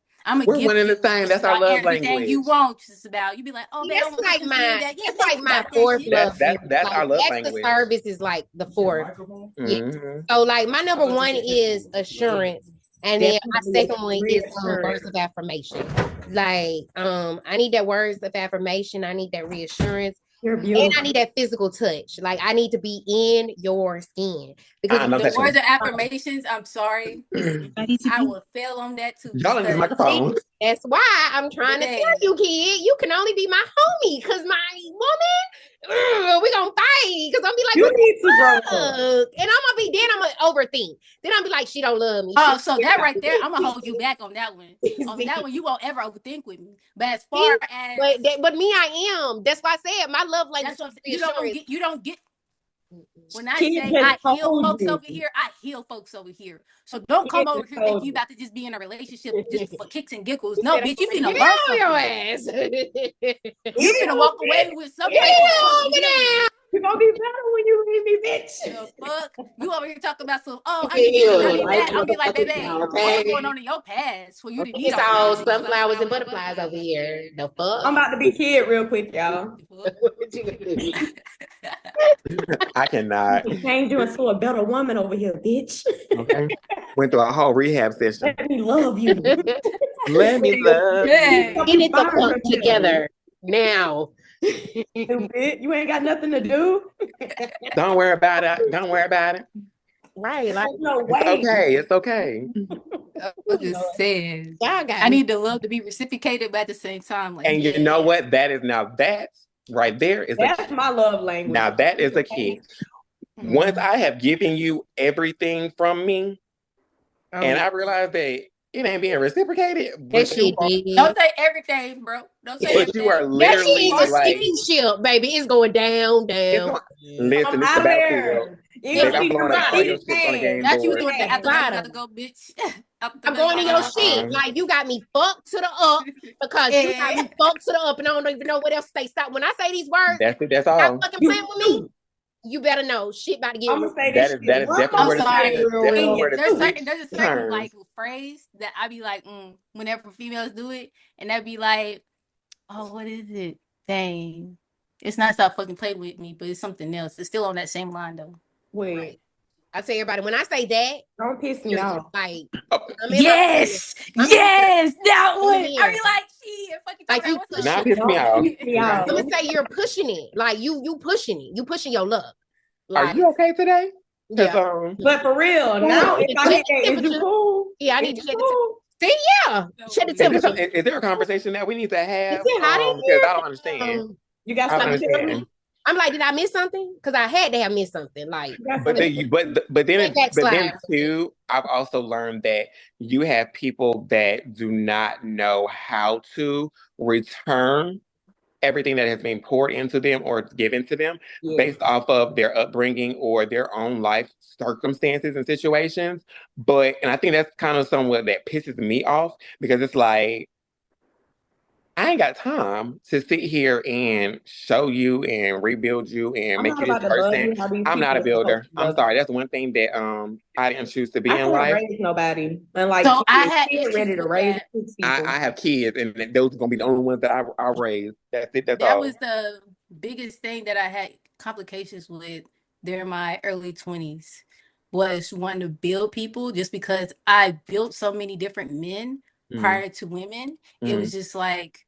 We're one and the same. That's our love everything language. you want just about. You be like, oh, that's like my that's like my fourth love. That's like, our love that's language. The service is like the fourth. Mm-hmm. Yeah. So like my number one is assurance. And then my second one is words of affirmation. Like I need that words of affirmation. I need that reassurance. And I need that physical touch. Like I need to be in your skin. Because the words of affirmations, I'm sorry. I will fail on that too. Y'all in this microphone. That's why I'm trying to tell you, kid. You can only be my homie because my woman, we gonna fight. Because I'm be like, you need to grow up. And I'm gonna overthink. Then I'll be like, she don't love me. Oh, so that right there, I'm gonna hold you back on that one. On that one, you won't ever overthink with me. But as far as but me, I am. That's why I said my love language. You don't get. When I say I heal folks over here, I heal folks over here. So don't come over here thinking you about to just be in a relationship just for kicks and giggles. No, bitch, you finna love your ass. You finna walk away with something. You're gonna be better when you leave me, bitch. The fuck? You over here talking about some, I need that. I'll be like, baby, what's going on in your past for you to need it's all sunflowers and butterflies over here. The fuck? I'm about to be kid real quick, y'all. I cannot. Change you into a better woman over here, bitch. Okay. Went through a whole rehab session. Let me love you. Let me love you. Get it the fuck together now. Stupid. You ain't got nothing to do. Don't worry about it. Don't worry about it. Right. Like, no way. It's okay. It's okay. I just said, I need the love to be reciprocated, but at the same time, like, and you know what? That right there is that's my love language. Now that is a key. Once I have given you everything from me, and I realize that it ain't being reciprocated. That shit, don't say everything, bro. Don't say everything. You are literally that shit is a ship, baby. It's going down. Listen, it's the battlefield. I'm blowing up all your shit on the game board. You doing the gotta go, bitch. I'm going in your shit. Like you got me fucked to the up because you got me fucked to the up, and I don't even know what else to say. Stop. When I say these words, that's all. Stop fucking playing with me. You better know shit about to get. I'm gonna say that is definitely where there's a certain like phrase that I be like, whenever females do it, and that be like, oh, what is it? Dang, it's not stop fucking playing with me, but it's something else. It's still on that same line though. Wait. I tell everybody when I say that, don't piss me off. Like, yes, that one. I be like, shit, fucking like you not piss me off. I'm gonna say you're pushing it. Like you pushing it. You pushing your luck. Like, are you okay today? Yeah. But for real, now if I get that, is you cool? Yeah, I need to check the see, yeah. Check the temperature. Is there a conversation that we need to have? Because I don't understand. You got something to tell me? I'm like, did I miss something? Because I had to have missed something. Like, but then too, I've also learned that you have people that do not know how to return everything that has been poured into them or given to them based off of their upbringing or their own life circumstances and situations. And I think that's kind of somewhat that pisses me off because it's like, I ain't got time to sit here and show you and rebuild you and I'm make not you this about to love person. you how these I'm not a people are supposed builder. to I'm love sorry. you. That's one thing that I didn't choose to be I in can't life. raise nobody. And like So I kids, had kids issues ready to with raise that. people. I have kids, and those are gonna be the only ones that I raise. That's it. That's That all. was the biggest thing that I had complications with during my early 20s was wanting to build people just because I built so many different men prior to women. It was just like,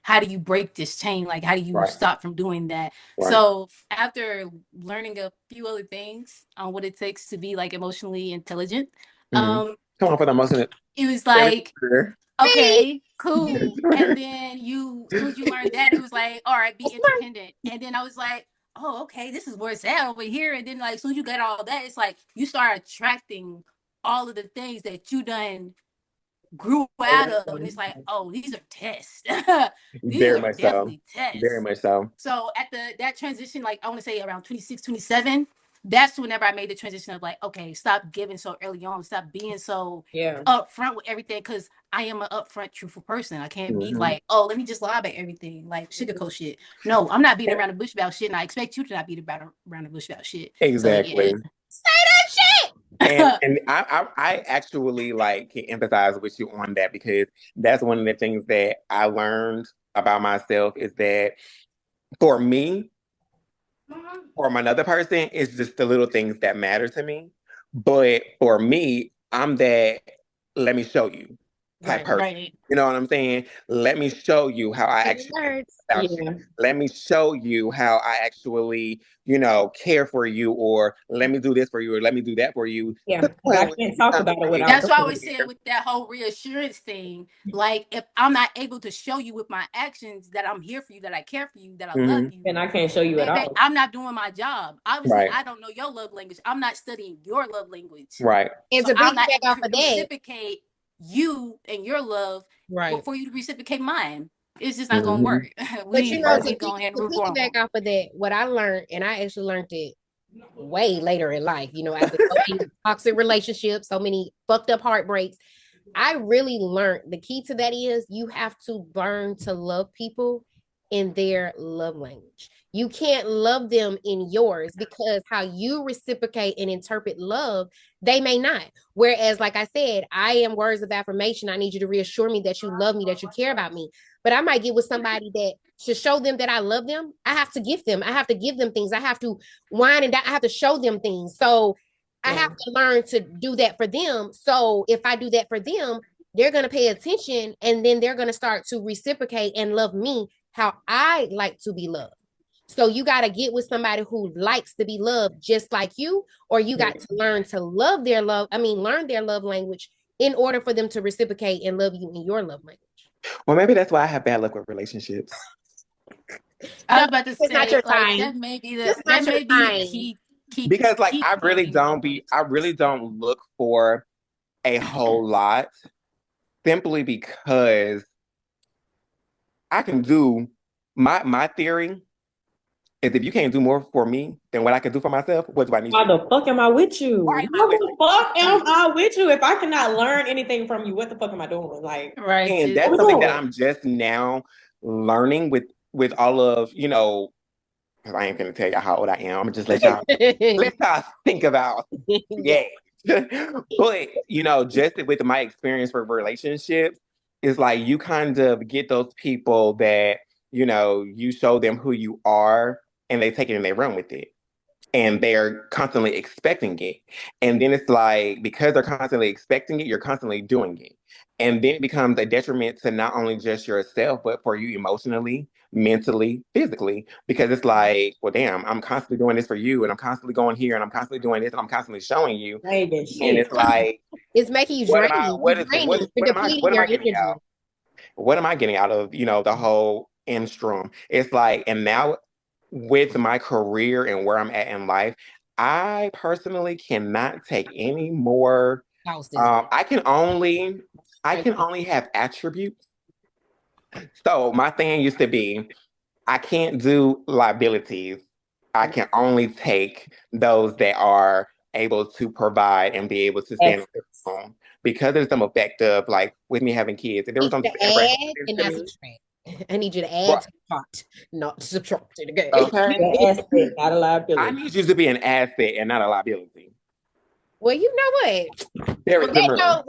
how do you break this chain? Like, how do you Right. stop from doing that? Right. So after learning a few other things on what it takes to be like emotionally intelligent, Come on for the emotional. it was like, Career. okay, cool. And then as soon as you learned that, it was like, all right, be independent. And then I was like, oh, okay, this is where it's at over here. And then like, as soon as you got all that, it's like you start attracting all of the things that you done grew out of. And it's like, oh, these are tests. These Very are much so. definitely tests. Very much so. So at that transition, like I want to say around 26, 27, that's whenever I made the transition of like, okay, stop giving so early on, stop being so upfront with everything, because I am an upfront, truthful person. I can't be like, oh, let me just lie about everything, like sugarcoat shit. No, I'm not beating around the bush about shit, and I expect you to not beat around the bush about shit. Exactly. So, yeah. Say that shit. And I actually like can empathize with you on that, because that's one of the things that I learned about myself is that for me, for another person, it's just the little things that matter to me. But for me, I'm that let me show you type person. Right. You know what I'm saying? Let me show you how I actually about you. Let me show you how I actually, care for you, or let me do this for you, or let me do that for you. Yeah, I can't talk about it without. That's why I always said with that whole reassurance thing, like if I'm not able to show you with my actions that I'm here for you, that I care for you, that I love you, and I can't show you at all. I'm not doing my job. Obviously, I don't know your love language. I'm not studying your love language. Right. And so to I'm not back able off to of that, reciprocate you and your love for you to reciprocate mine. It's just not gonna work. But to piggyback off of that, what I learned, and I actually learned it way later in life, after so many toxic relationships, so many fucked up heartbreaks, I really learned the key to that is you have to learn to love people in their love language. You can't love them in yours, because how you reciprocate and interpret love, they may not. Whereas, like I said, I am words of affirmation. I need you to reassure me that you love me, that you care about me. But I might get with somebody that to show them that I love them, I have to give them things. I have to whine and I have to show them things. So I have to learn to do that for them. So if I do that for them, they're going to pay attention, and then they're going to start to reciprocate and love me how I like to be loved. So you got to get with somebody who likes to be loved just like you, or you got to learn to learn their love language in order for them to reciprocate and love you in your love language. Well, maybe that's why I have bad luck with relationships. I was about to say, it's not your time. That may be the key. Because I really don't look for a whole lot, simply because I can do my theory is if you can't do more for me than what I can do for myself, what do I need? Why the fuck am I with you? Why the fuck am I with you? If I cannot learn anything from you, what the fuck am I doing? Like, right. And that's something that I'm just now learning with all of, because I ain't gonna tell y'all how old I am. I'm gonna just let y'all think about But just with my experience for relationships, it's like you kind of get those people that, you show them who you are and they take it and they run with it. And they're constantly expecting it. And then it's like, because they're constantly expecting it, you're constantly doing it. And then it becomes a detriment to not only just yourself, but for you emotionally, mentally, physically. Because it's like, well, damn, I'm constantly doing this for you, and I'm constantly going here, and I'm constantly doing this, and I'm constantly showing you. And it's like, it's making you draining. What am I getting out of, the whole Mstrom? It's like, and now with my career and where I'm at in life, I personally cannot take any more. I can only have attributes. So my thing used to be, I can't do liabilities. I can only take those that are able to provide and be able to stand because there's some effect of like with me having kids. If there was something ever happened and to not me, subtract. I need you to add to the pot, not subtract it. Okay. okay, An asset, not a liability. I need you to be an asset and not a liability. Well, you know what? Very On that similar. note,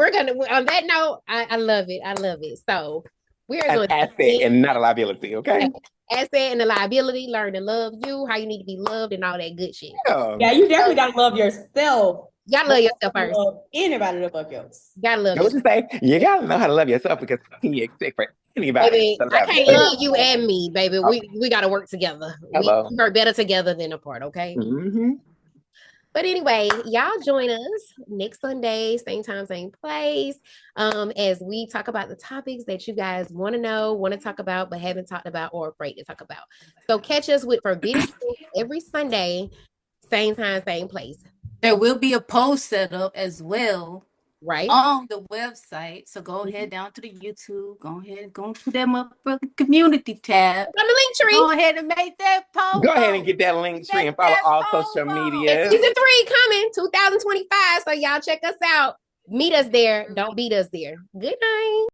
on that note, I love it. I love it. So we're An going to asset and not a liability, okay? asset and the liability, learn to love you, how you need to be loved, and all that good shit. Yeah, you definitely gotta love yourself. You gotta love yourself first. Love anybody that fuck else. You gotta love Know what yourself. you say? You gotta know how to love yourself because can you expect for anybody Baby, to I love can't you? love you and me, baby. We gotta work together. Hello. We are better together than apart, okay? Mm-hmm. But anyway, y'all join us next Sunday, same time, same place, as we talk about the topics that you guys want to know, want to talk about, but haven't talked about or afraid to talk about. So catch us with Forbidden Truth every Sunday, same time, same place. There will be a poll set up as well, right, on the website. So go ahead down to the YouTube. Go ahead and go to that motherfucking community tab. On the link tree. Go ahead and make that poll. Go ahead and get that link tree and follow all social media. Season 3 coming 2025. So y'all check us out. Meet us there. Don't beat us there. Good night.